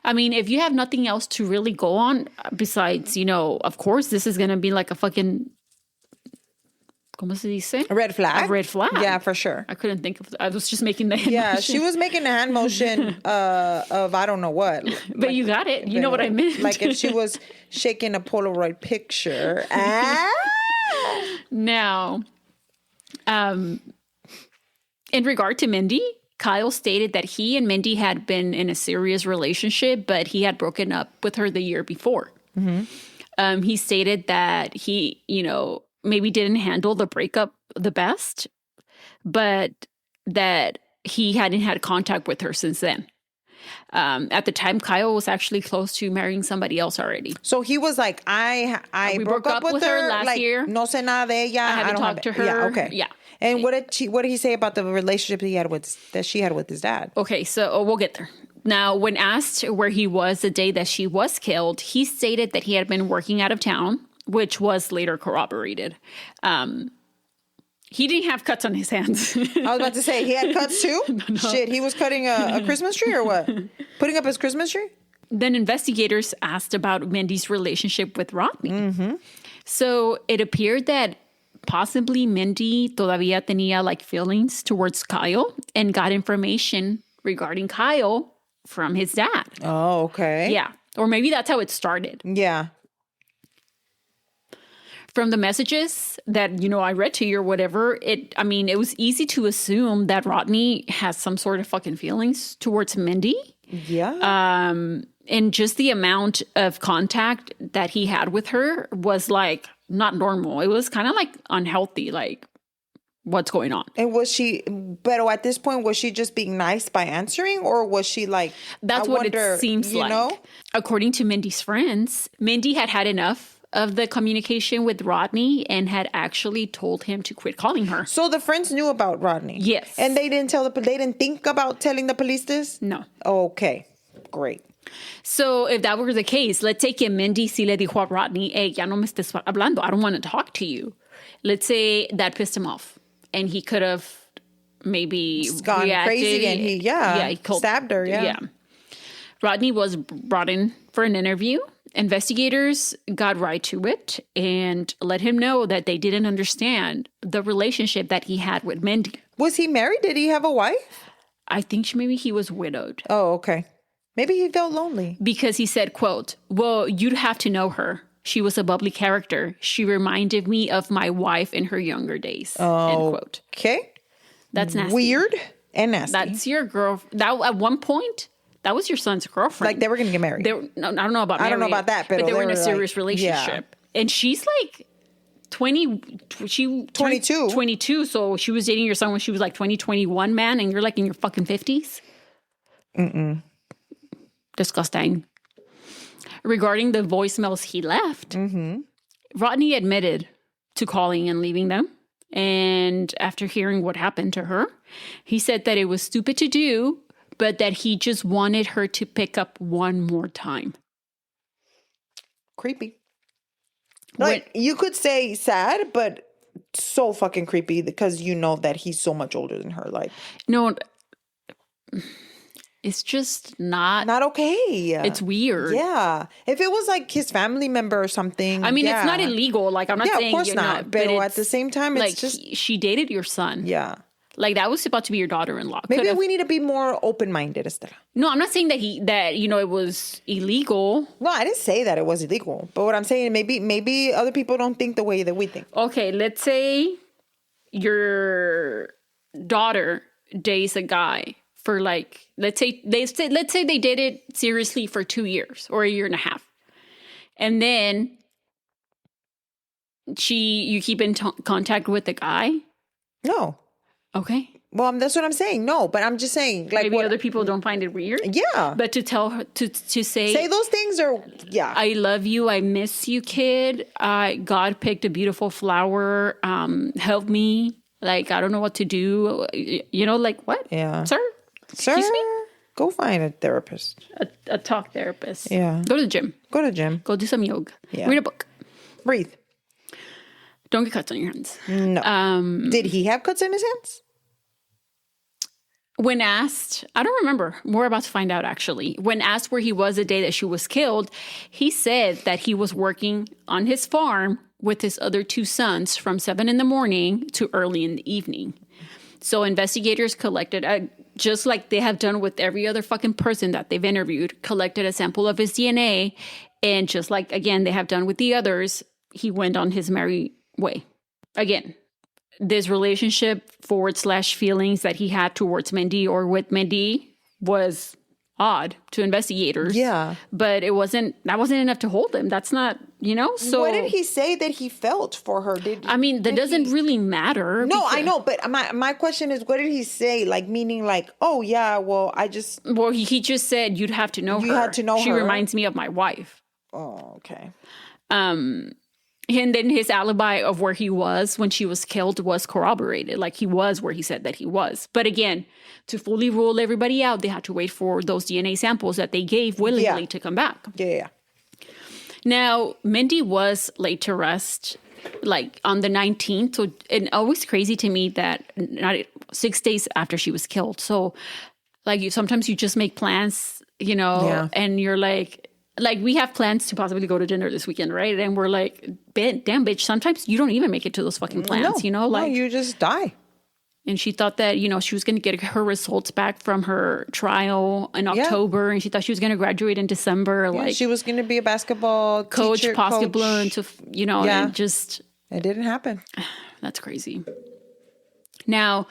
I mean, if you have nothing else to really go on besides, of course, this is going to be like a fucking... ¿Cómo se dice? A red flag? A red flag. Yeah, for sure. I couldn't think of... I was just making the hand motion. She was making a hand motion of I don't know what. But like, you got it. You know what I meant. Like if she was shaking a Polaroid picture. Now, in regard to Mindy, Kyle stated that he and Mindy had been in a serious relationship, but he had broken up with her the year before. He stated that he, maybe didn't handle the breakup the best, but that he hadn't had contact with her since then. At the time, Kyle was actually close to marrying somebody else already. So he was like, I broke up with her last year. No sé nada de ella. I haven't talked to her. Yeah, okay. Yeah. And what did he say about the relationship that she had with his dad? Okay, so we'll get there. Now, when asked where he was the day that she was killed, he stated that he had been working out of town, which was later corroborated. He didn't have cuts on his hands. I was about to say, he had cuts too? No. Shit, he was cutting a Christmas tree or what? Putting up his Christmas tree? Then investigators asked about Mindy's relationship with Rodney. So it appeared that possibly Mindy todavía tenía like feelings towards Kyle and got information regarding Kyle from his dad. Oh, okay. Yeah. Or maybe that's how it started. Yeah. from the messages that, I read to you or whatever, it was easy to assume that Rodney has some sort of fucking feelings towards Mindy. Yeah. And just the amount of contact that he had with her was like not normal. It was kind of like unhealthy, like what's going on. And but at this point, was she just being nice by answering, or was she like, that's what it seems like. According to Mindy's friends, Mindy had enough of the communication with Rodney and had actually told him to quit calling her. So the friends knew about Rodney? Yes. And they didn't think about telling the police this? No. Okay, great. So if that were the case, let's say que Mindy sí le dijo a Rodney, hey, ya no me estés hablando, I don't want to talk to you. Let's say that pissed him off and he could have maybe gone reacted, crazy and he stabbed her, yeah. Rodney was brought in for an interview. Investigators got right to it and let him know that they didn't understand the relationship that he had with Mindy. Was he married? Did he have a wife? I think maybe he was widowed. Oh, okay. Maybe he felt lonely. Because he said, quote, well, you'd have to know her. She was a bubbly character. She reminded me of my wife in her younger days. Oh, end quote. Okay. That's nasty. Weird and nasty. That's your girl. That at one point, that was your son's girlfriend. Like they were going to get married. I don't know about married. I don't know about that, but they were in a serious like, relationship. Yeah. And she's like 22. 22. So she was dating your son when she was like 21, man. And you're like in your fucking 50s. Mm-mm. Disgusting. Regarding the voicemails he left, Rodney admitted to calling and leaving them. And after hearing what happened to her, he said that it was stupid to do, but that he just wanted her to pick up one more time. Creepy. Like, you could say sad, but so fucking creepy because you know that he's so much older than her. Like, no, it's just not okay. It's weird. Yeah. If it was like his family member or something. I mean, it's not illegal. Like, I'm not saying of course not. But at the same time, it's like just she dated your son. Yeah. Like that was about to be your daughter-in-law. Maybe we need to be more open-minded, Estela. No, I'm not saying that it was illegal. No, I didn't say that it was illegal. But what I'm saying, maybe other people don't think the way that we think. Okay, let's say your daughter dates a guy for like, let's say they did it seriously for 2 years or a year and a half, and then you keep in contact with the guy. No. Okay. Well, that's what I'm saying. No, but I'm just saying, like, maybe other people don't find it weird. Yeah. But to tell her to say those things are, yeah. I love you. I miss you, kid. God picked a beautiful flower. Help me. Like, I don't know what to do. Like what? Yeah. Sir, excuse me. Go find a therapist. A talk therapist. Yeah. Go to the gym. Go do some yoga. Yeah. Read a book. Breathe. Don't get cuts on your hands. No. Did he have cuts in his hands? When asked, I don't remember. We're about to find out, actually. When asked where he was the day that she was killed, he said that he was working on his farm with his other 2 sons from 7 a.m. to early in the evening. So investigators collected, just like they have done with every other fucking person that they've interviewed, collected a sample of his DNA. And just like, again, they have done with the others, he went on his merry way. Again, this relationship / feelings that he had towards Mindy or with Mindy was odd to investigators. Yeah. But that wasn't enough to hold him. That's not, so. What did he say that he felt for her? That doesn't really matter. No, I know. But my question is, what did he say? Like, meaning like, oh, yeah, well, I just. Well, he just said, you'd have to know her. You had to know her. She reminds me of my wife. Oh, okay. And then his alibi of where he was when she was killed was corroborated. Like he was where he said that he was. But again, to fully rule everybody out, they had to wait for those DNA samples that they gave willingly to come back. Yeah. Now, Mindy was laid to rest like on the 19th. So it's always crazy to me that not 6 days after she was killed. So like sometimes you just make plans, and you're like we have plans to possibly go to dinner this weekend, right? And we're like, damn, bitch, sometimes you don't even make it to those fucking plans, No, you just die. And she thought that, she was going to get her results back from her trial in October. And she thought she was going to graduate in December. Yeah, she was going to be a basketball coach, possible, and and just... It didn't happen. That's crazy. Now,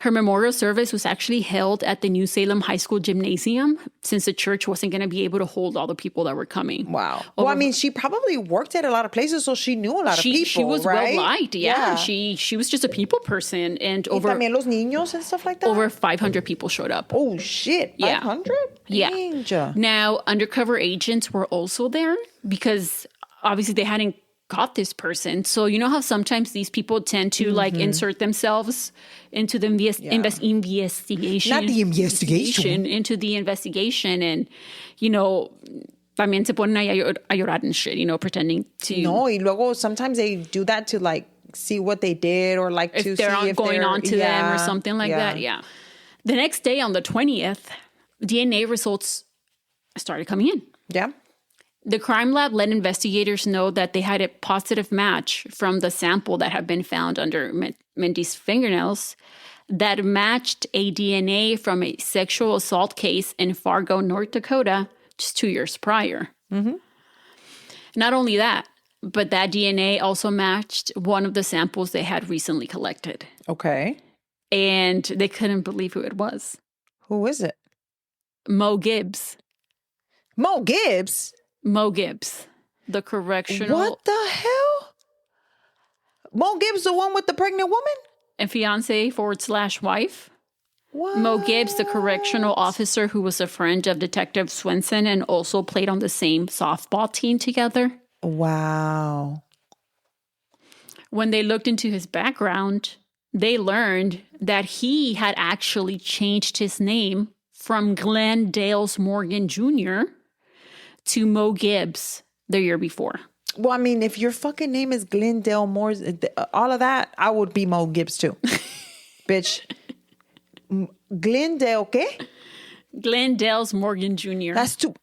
her memorial service was actually held at the New Salem High School gymnasium since the church wasn't going to be able to hold all the people that were coming. Wow. Well, she probably worked at a lot of places, so she knew a lot of people, She was right? well liked, yeah. She was just a people person. And también los niños and stuff like that? Over 500 people showed up. Oh, shit. 500? Yeah. Now, undercover agents were also there because obviously they hadn't caught this person. So you know how sometimes these people tend to insert themselves into the investigation. Not the investigation. Into the investigation. And, también se ponen ahí a llorar and shit, pretending to... No, y luego sometimes they do that to see what they did or if to they're see if going they're on to them or something like that. Yeah. The next day on the 20th, DNA results started coming in. Yeah. The crime lab let investigators know that they had a positive match from the sample that had been found under Mindy's fingernails that matched a DNA from a sexual assault case in Fargo, North Dakota, just 2 years prior. Mm-hmm. Not only that, but that DNA also matched one of the samples they had recently collected. Okay. And they couldn't believe who it was. Who is it? Mo Gibbs. Mo Gibbs? Mo Gibbs, the correctional... What the hell? Mo Gibbs, the one with the pregnant woman? And fiance/wife. What? Mo Gibbs, the correctional officer who was a friend of Detective Swenson and also played on the same softball team together. Wow. When they looked into his background, they learned that he had actually changed his name from Glenn Dales Morgan Jr. to Mo Gibbs the year before. Well, if your fucking name is Glendale Moore, all of that, I would be Mo Gibbs too. Bitch. Glendale, ¿qué? Glenn Dales Morgan Jr. That's too...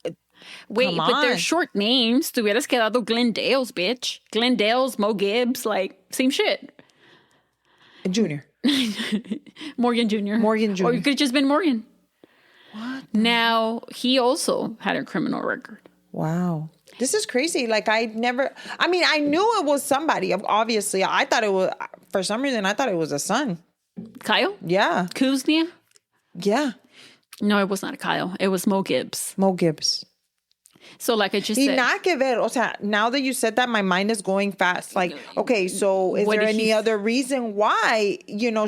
Wait, but they're short names. Te hubieras quedado Glenn Dales, bitch. Glenn Dales, Mo Gibbs, same shit. Junior. Morgan Jr. Morgan Jr. Or you could have just been Morgan. What? Now, he also had a criminal record. Wow. This is crazy. I knew it was somebody. Obviously, I thought it was, for some reason, I thought it was a son. Kyle? Yeah. Kuznia? Yeah. No, it was not a Kyle. It was Mo Gibbs. Mo Gibbs. So like I just said. Nada que ver. O sea, now that you said that, my mind is going fast. Okay, so is there any other reason why,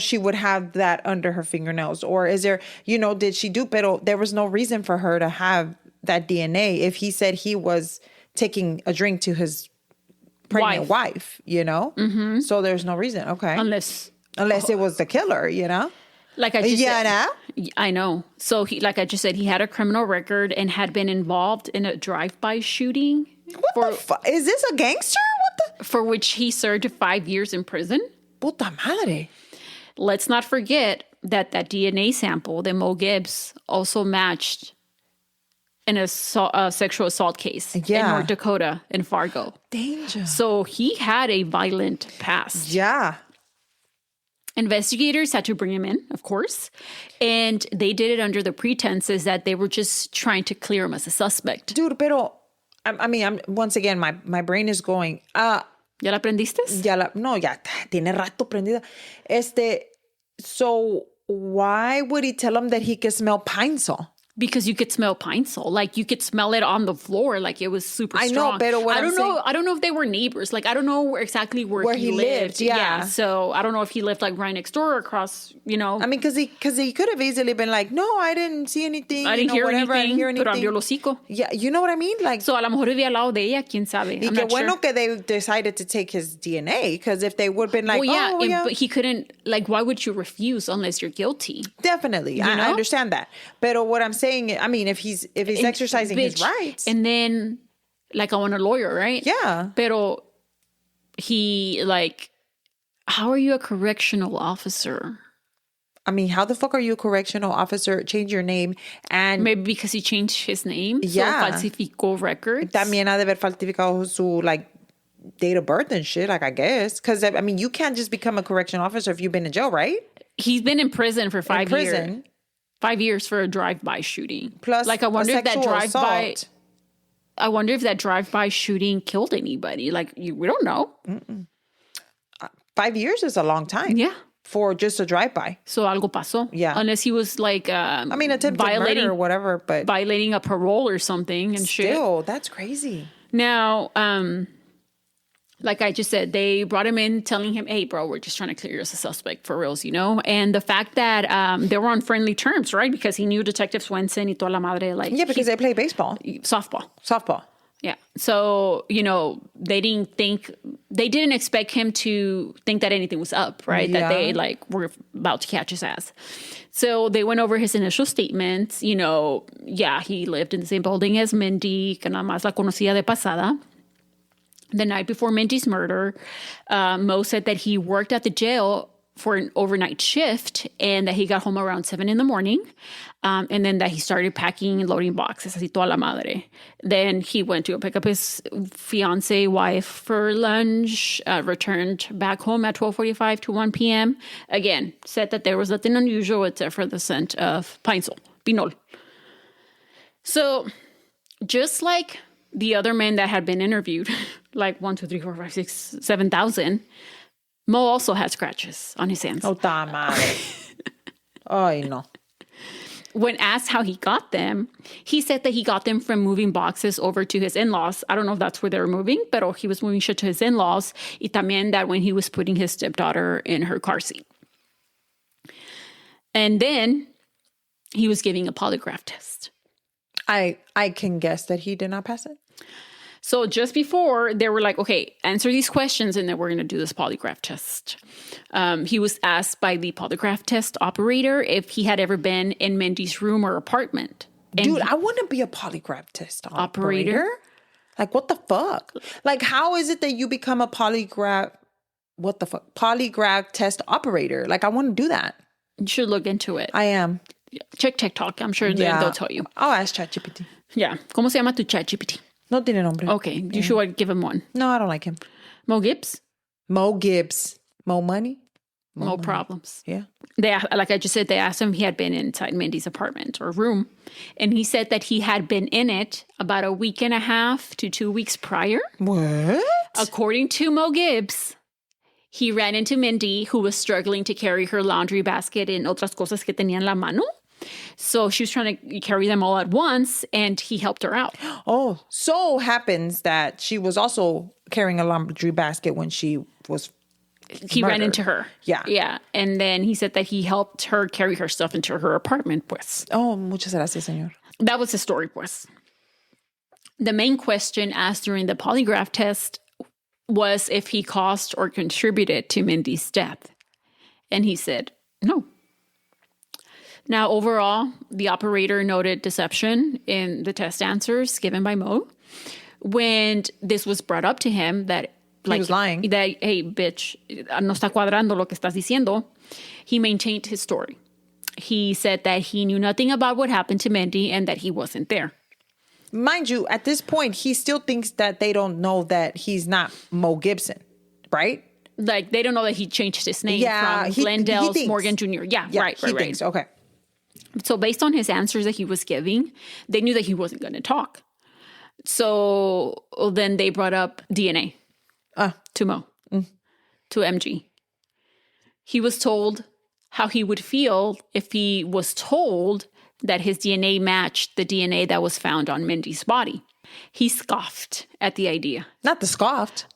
she would have that under her fingernails? Or is there, did she do, pero there was no reason for her to have that DNA if he said he was taking a drink to his pregnant wife, Mm-hmm. So there's no reason. Okay. Unless it was the killer, Like I just said, I know. So like I just said, he had a criminal record and had been involved in a drive-by shooting. What the fuck? Is this a gangster? What the? For which he served 5 years in prison. Puta madre. Let's not forget that DNA sample, the Mo Gibbs, also matched in a sexual assault case in North Dakota, in Fargo. Danger. So he had a violent past. Yeah. Investigators had to bring him in, of course, and they did it under the pretenses that they were just trying to clear him as a suspect. Dude, pero, I'm once again, my brain is going, ¿Ya la prendiste? No, ya tiene rato prendida. So why would he tell him that he could smell pine saw? Because you could smell pine sol. You could smell it on the floor. It was super strong. I know, but I don't know if they were neighbors. I don't know exactly where he lived. Yeah. So I don't know if he lived right next door or across, because he could have easily been like, no, I didn't see anything. I didn't hear anything. Pero abrió el hocico. Yeah, you know what I mean? So a lo mejor vivía al lado de ella, quién sabe. Y qué bueno que they decided to take his DNA, because if they would have been like, but he couldn't, why would you refuse unless you're guilty? Definitely. I understand that. But what I'm saying, if he's exercising his rights. And then, I want a lawyer, right? Yeah. Pero he, how are you a correctional officer? How the fuck are you a correctional officer? Change your name and... Maybe because he changed his name. Yeah. So falsificó records. También ha de haber falsificado su, date of birth and shit, I guess. Because, you can't just become a correctional officer if you've been in jail, right? He's been in prison for 5 years. 5 years for a drive-by shooting. Plus, like, I wonder if that drive-by... assault. I wonder if that drive-by shooting killed anybody. Like, we don't know. 5 years is a long time. Yeah. For just a drive-by. So algo pasó. Yeah. Unless he was like... attempted murder or whatever, but... Violating a parole or something and shit. Still, that's crazy. Now, like I just said, they brought him in telling him, hey, bro, we're just trying to clear you as a suspect for reals, you know? And the fact that they were on friendly terms, right? Because he knew Detective Swenson y toda la madre. Like, yeah, because they play baseball. Softball. Yeah. So, you know, they didn't expect him to think that anything was up, right? Yeah. That they, like, were about to catch his ass. So they went over his initial statements. You know, yeah, he lived in the same building as Mindy, que nada más la conocía de pasada. The night before Mindy's murder, Mo said that he worked at the jail for an overnight shift and that he got home around 7 a.m. And then that he started packing and loading boxes, así toda la madre. Then he went to go pick up his fiance wife for lunch, returned back home at 12:45 to 1 p.m. Again, said that there was nothing unusual except for the scent of pinol. So just like the other men that had been interviewed, like 1, 2, 3, 4, 5, 6, 7,000, Mo also had scratches on his hands. Oh, ta madre. Ay, no. When asked how he got them, he said that he got them from moving boxes over to his in-laws. I don't know if that's where they were moving, but he was moving shit to his in-laws. Y también that when he was putting his stepdaughter in her car seat. And then he was giving a polygraph test. I can guess that he did not pass it. So just before, they were like, okay, answer these questions, and then we're going to do this polygraph test. He was asked by the polygraph test operator if he had ever been in Mindy's room or apartment. And dude, I want to be a polygraph test operator. Like, what the fuck? Like, how is it that you become a polygraph test operator? Like, I want to do that. You should look into it. I am. Check TikTok. I'm sure they'll tell you. I'll ask ChatGPT. Yeah. ¿Cómo se llama tu ChatGPT? No tiene nombre. Okay. You should give him one. No, I don't like him. Mo Gibbs? Mo Gibbs. Mo money? Mo problems. Yeah. Like I just said, they asked him if he had been inside Mindy's apartment or room. And he said that he had been in it about a week and a half to 2 weeks prior. What? According to Mo Gibbs, he ran into Mindy, who was struggling to carry her laundry basket and otras cosas que tenía en la mano. So she was trying to carry them all at once, and he helped her out. Oh, so happens that she was also carrying a laundry basket when she was He murdered. ran into her. Yeah. Yeah. And then he said that he helped her carry her stuff into her apartment, pues. Oh, muchas gracias, señor. That was the story, pues. The main question asked during the polygraph test was if he caused or contributed to Mindy's death. And he said no. Now, overall, the operator noted deception in the test answers given by Mo. When this was brought up to him that, like, he was lying. That, hey, bitch, no está cuadrando lo que estás diciendo, he maintained his story. He said that he knew nothing about what happened to Mindy and that he wasn't there. Mind you, at this point, he still thinks that they don't know that he's not Mo Gibson, right? Like, they don't know that he changed his name from he Glendale Morgan Jr. Yeah, right. Thinks, okay. So based on his answers that he was giving, they knew that he wasn't going to talk. So then they brought up DNA to Mo, to MG. He was told how he would feel if he was told that his DNA matched the DNA that was found on Mindy's body. He scoffed at the idea. Not the scoffed.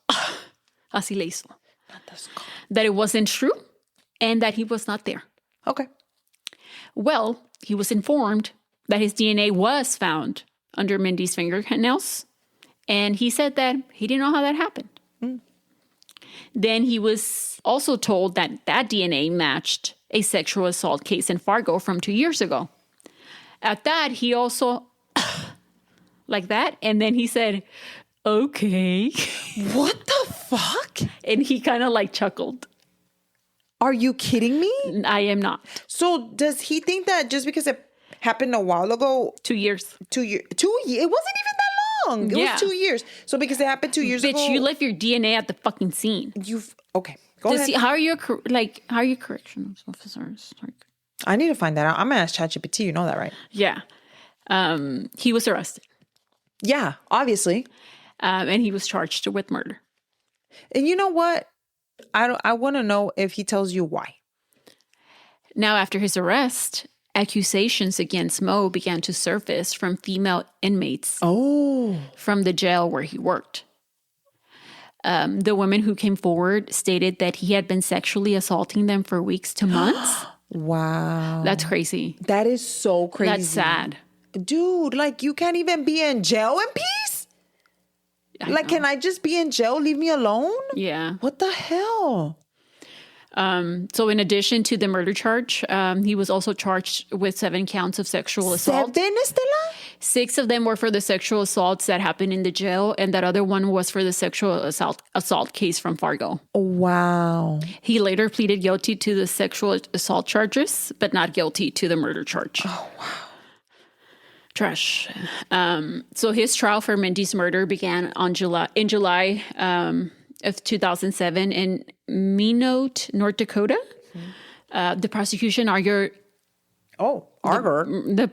Así le hizo. Not the scoffed. That it wasn't true and that he was not there. Okay. Well, he was informed that his DNA was found under Mindy's fingernails, and he said that he didn't know how that happened. Then he was also told that that DNA matched a sexual assault case in Fargo from 2 years ago. At that, he also, like that, and then he said, okay. What the fuck? And he kind of like chuckled. Are you kidding me? I am not. So does he think that just because it happened a while ago? 2 years. 2 years. 2 years. It wasn't even that long. It was 2 years. So because it happened 2 years ago. Bitch, you left your DNA at the fucking scene. Okay. Go ahead. How are your correctional officers? Like, I need to find that out. I'm going to ask ChatGPT. You know that, right? yeah. He was arrested. Yeah, obviously. And he was charged with murder. And you know what? I want to know if he tells you why. Now, after his arrest, accusations against Mo began to surface from female inmates from the jail where he worked. The women who came forward stated that he had been sexually assaulting them for weeks to months. Wow. That's crazy. That is so crazy. That's sad. Dude, like, you can't even be in jail in peace? Can I just be in jail? Leave me alone? Yeah. What the hell? So in addition to the murder charge, he was also charged with 7 counts of sexual assault. 7, Estela? 6 of them were for the sexual assaults that happened in the jail, and that other one was for the sexual assault case from Fargo. Wow. He later pleaded guilty to the sexual assault charges, but not guilty to the murder charge. Oh, wow. Trash. So his trial for Mindy's murder began in July of 2007 in Minot, North Dakota. Mm-hmm. The prosecution argued. The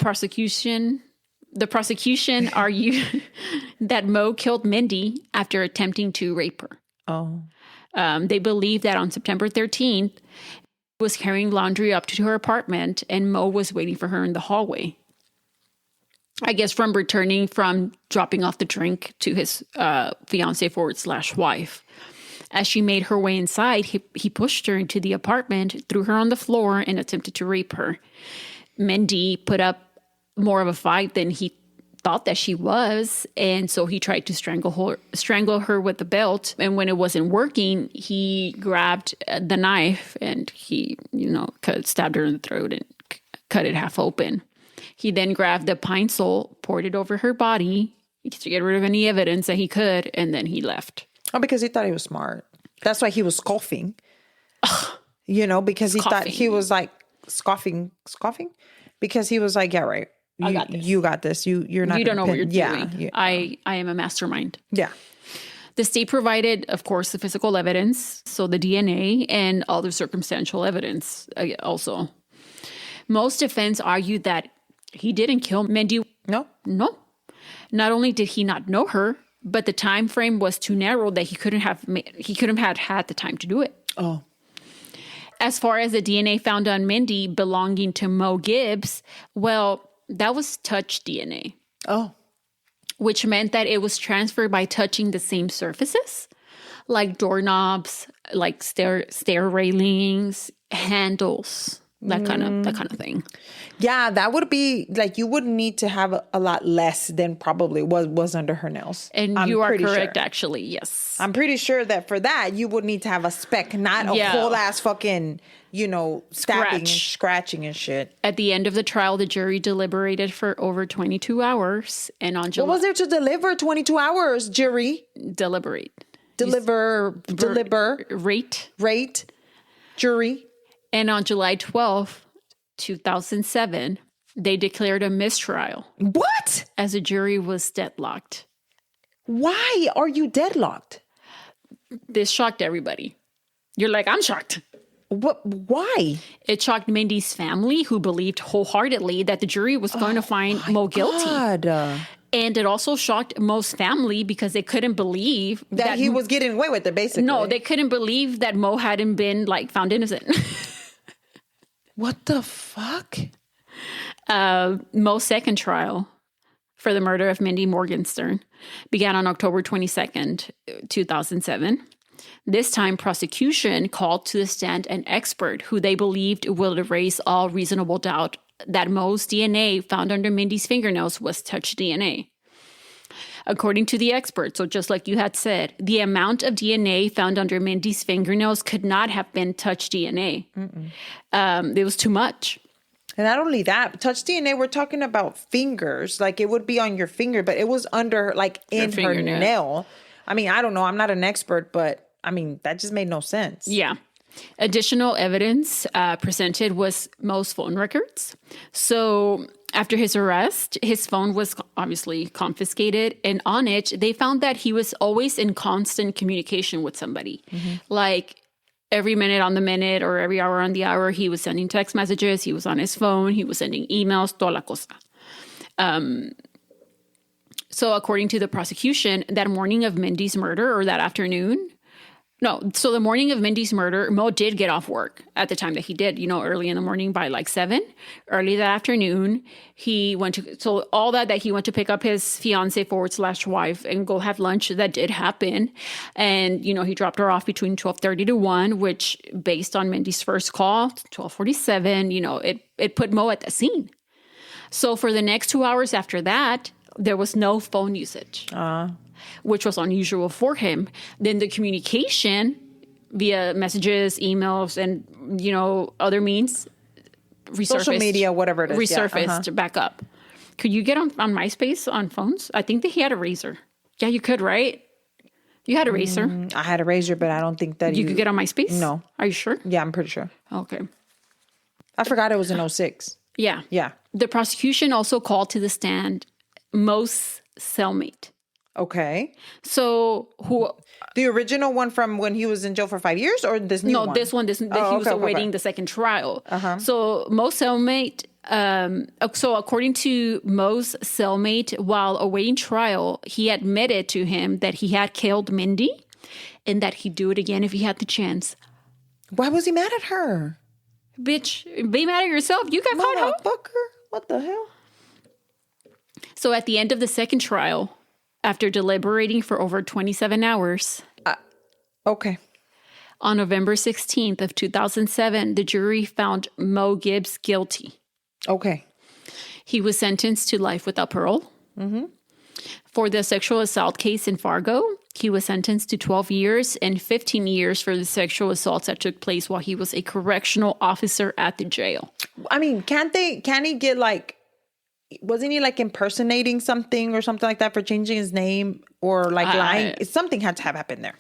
prosecution argued that Mo killed Mindy after attempting to rape her. Oh. They believe that on September 13th, he was carrying laundry up to her apartment, and Mo was waiting for her in the hallway. I guess from returning from dropping off the drink to his fiance/wife. As she made her way inside, he pushed her into the apartment, threw her on the floor, and attempted to rape her. Mindy put up more of a fight than he thought that she was, and so he tried to strangle her with the belt. And when it wasn't working, he grabbed the knife and he, stabbed her in the throat and cut it half open. He then grabbed the pine sol, poured it over her body to get rid of any evidence that he could, and then he left. Oh, because he thought he was smart. That's why he was scoffing. Because he thought he was like scoffing, because he was like, yeah, right. I got this. You got this. You're not. You don't know what you're doing. Yeah. I am a mastermind. Yeah. The state provided, of course, the physical evidence, so the DNA and all the circumstantial evidence also. Most defense argued that he didn't kill Mindy. No. Not only did he not know her, but the time frame was too narrow that he couldn't have had the time to do it. Oh. As far as the DNA found on Mindy belonging to Mo Gibbs, well, that was touch DNA. Oh. Which meant that it was transferred by touching the same surfaces, like doorknobs, like stair railings, handles, that kind of thing. Yeah, that would be like, you would need to have a lot less than probably was under her nails. And you are correct, actually. Yes. I'm pretty sure that for that, you would need to have a speck, not a whole ass fucking, stabbing and scratching and shit. At the end of the trial, the jury deliberated for over 22 hours. And on July... What was there to deliver 22 hours, jury? Deliberate. Rate. Jury. And on July 12th, 2007, they declared a mistrial. What? As the jury was deadlocked. Why are you deadlocked? This shocked everybody. You're like, I'm shocked. What? Why? It shocked Mindy's family, who believed wholeheartedly that the jury was going to find Mo guilty. God. And it also shocked Mo's family because they couldn't believe that he was getting away with it, basically. No, they couldn't believe that Mo hadn't been found innocent. What the fuck? Mo's second trial for the murder of Mindy Morgenstern began on October 22nd, 2007. This time, prosecution called to the stand an expert who they believed would erase all reasonable doubt that Mo's DNA found under Mindy's fingernails was touch DNA. According to the expert, so just like you had said, the amount of DNA found under Mindy's fingernails could not have been touch DNA. It was too much. And not only that, touch DNA, we're talking about fingers. Like, it would be on your finger, but it was under, in her nail. I mean, I don't know. I'm not an expert, but, I mean, that just made no sense. Yeah. Additional evidence presented was Mo's phone records. So after his arrest, his phone was obviously confiscated. And on it, they found that he was always in constant communication with somebody. Mm-hmm. Like, every minute on the minute or every hour on the hour, he was sending text messages. He was on his phone. He was sending emails, toda la cosa. So according to the prosecution, that morning of Mindy's murder or that afternoon, so the morning of Mindy's murder, Mo did get off work at the time that he did, early in the morning by like 7. Early that afternoon, he went to, he went to pick up his fiance / wife and go have lunch. That did happen. And, he dropped her off between 12:30 to 1, which based on Mindy's first call, 12:47, it put Mo at the scene. So for the next 2 hours after that, there was no phone usage. Which was unusual for him. Then the communication via messages, emails, and, other means resurfaced. Social media, whatever it is. Resurfaced back up. Could you get on MySpace on phones? I think that he had a Razor. Yeah, you could, right? You had a Razor. I had a Razor, but I don't think that you could get on MySpace? No. Are you sure? Yeah, I'm pretty sure. Okay. I forgot it was in 2006. Yeah. Yeah. The prosecution also called to the stand Mo's cellmate. Okay. So who... The original one from when he was in jail for 5 years, or this new one? No, this one. He was awaiting the second trial. So Mo's cellmate... so according to Mo's cellmate, while awaiting trial, he admitted to him that he had killed Mindy and that he'd do it again if he had the chance. Why was he mad at her? Bitch, be mad at yourself. You got caught, huh? Motherfucker. What the hell? So at the end of the second trial... After deliberating for over 27 hours. Okay. On November 16th of 2007, the jury found Mo Gibbs guilty. Okay. He was sentenced to life without parole. Mm-hmm. For the sexual assault case in Fargo, he was sentenced to 12 years and 15 years for the sexual assaults that took place while he was a correctional officer at the jail. I mean, can he get like... Wasn't he like impersonating something or something like that for changing his name or like lying? Something had to have happened there.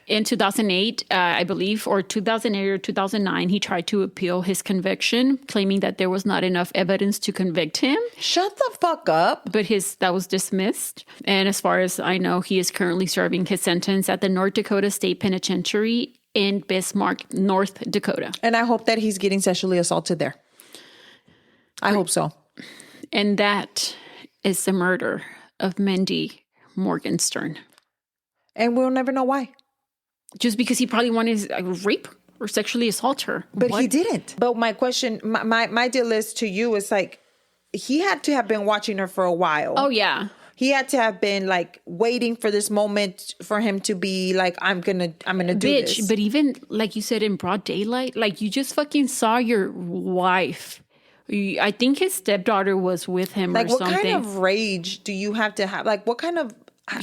In 2008, I believe, or 2008 or 2009, he tried to appeal his conviction, claiming that there was not enough evidence to convict him. Shut the fuck up. But that was dismissed. And as far as I know, he is currently serving his sentence at the North Dakota State Penitentiary in Bismarck, North Dakota. And I hope that he's getting sexually assaulted there. I hope so. And that is the murder of Mindy Morgenstern. And we'll never know why. Just because he probably wanted to rape or sexually assault her. But he didn't. But my question, my deal is to you is like, he had to have been watching her for a while. Oh, yeah. He had to have been like waiting for this moment for him to be like, I'm gonna do this. But even like you said in broad daylight, like you just fucking saw your wife. I think his stepdaughter was with him or something. Like, what kind of rage do you have to have? Like, what kind of...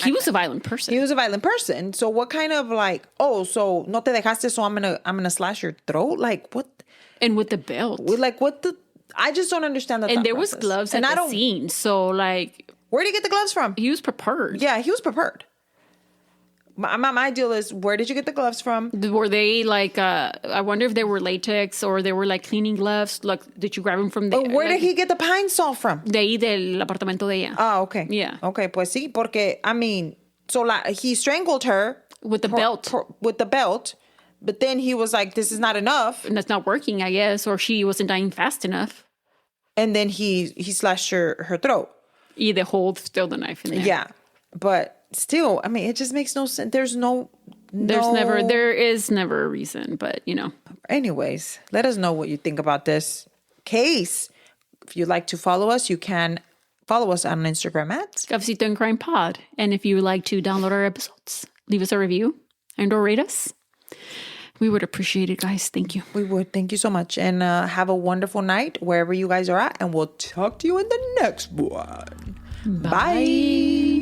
He was a violent person. He was a violent person. So what kind of like, so no te dejaste, so I'm gonna slash your throat? Like, what? And with the belt. Like, what the... I just don't understand that. And there was gloves at the scene. So, like... Where did he get the gloves from? He was prepared. Yeah, he was prepared. My deal is, where did you get the gloves from? Were they like, I wonder if they were latex or they were like cleaning gloves. Like, did you grab them from there? Where did he get the pine saw from? De ahí del apartamento de ella. Ah, okay. Yeah. Okay, pues sí, porque, I mean, so he strangled her. With the belt. With the belt. But then he was like, this is not enough. And that's not working, I guess. Or she wasn't dying fast enough. And then he slashed her throat. Yeah, the hold still the knife in there. Yeah. But still, I mean, it just makes no sense. There is never a reason, but Anyways, let us know what you think about this case. If you'd like to follow us, you can follow us on Instagram at Cafecito and Crime Pod. And if you would like to download our episodes, leave us a review and or rate us. We would appreciate it, guys. Thank you. We would. Thank you so much. And have a wonderful night wherever you guys are at. And we'll talk to you in the next one. Bye.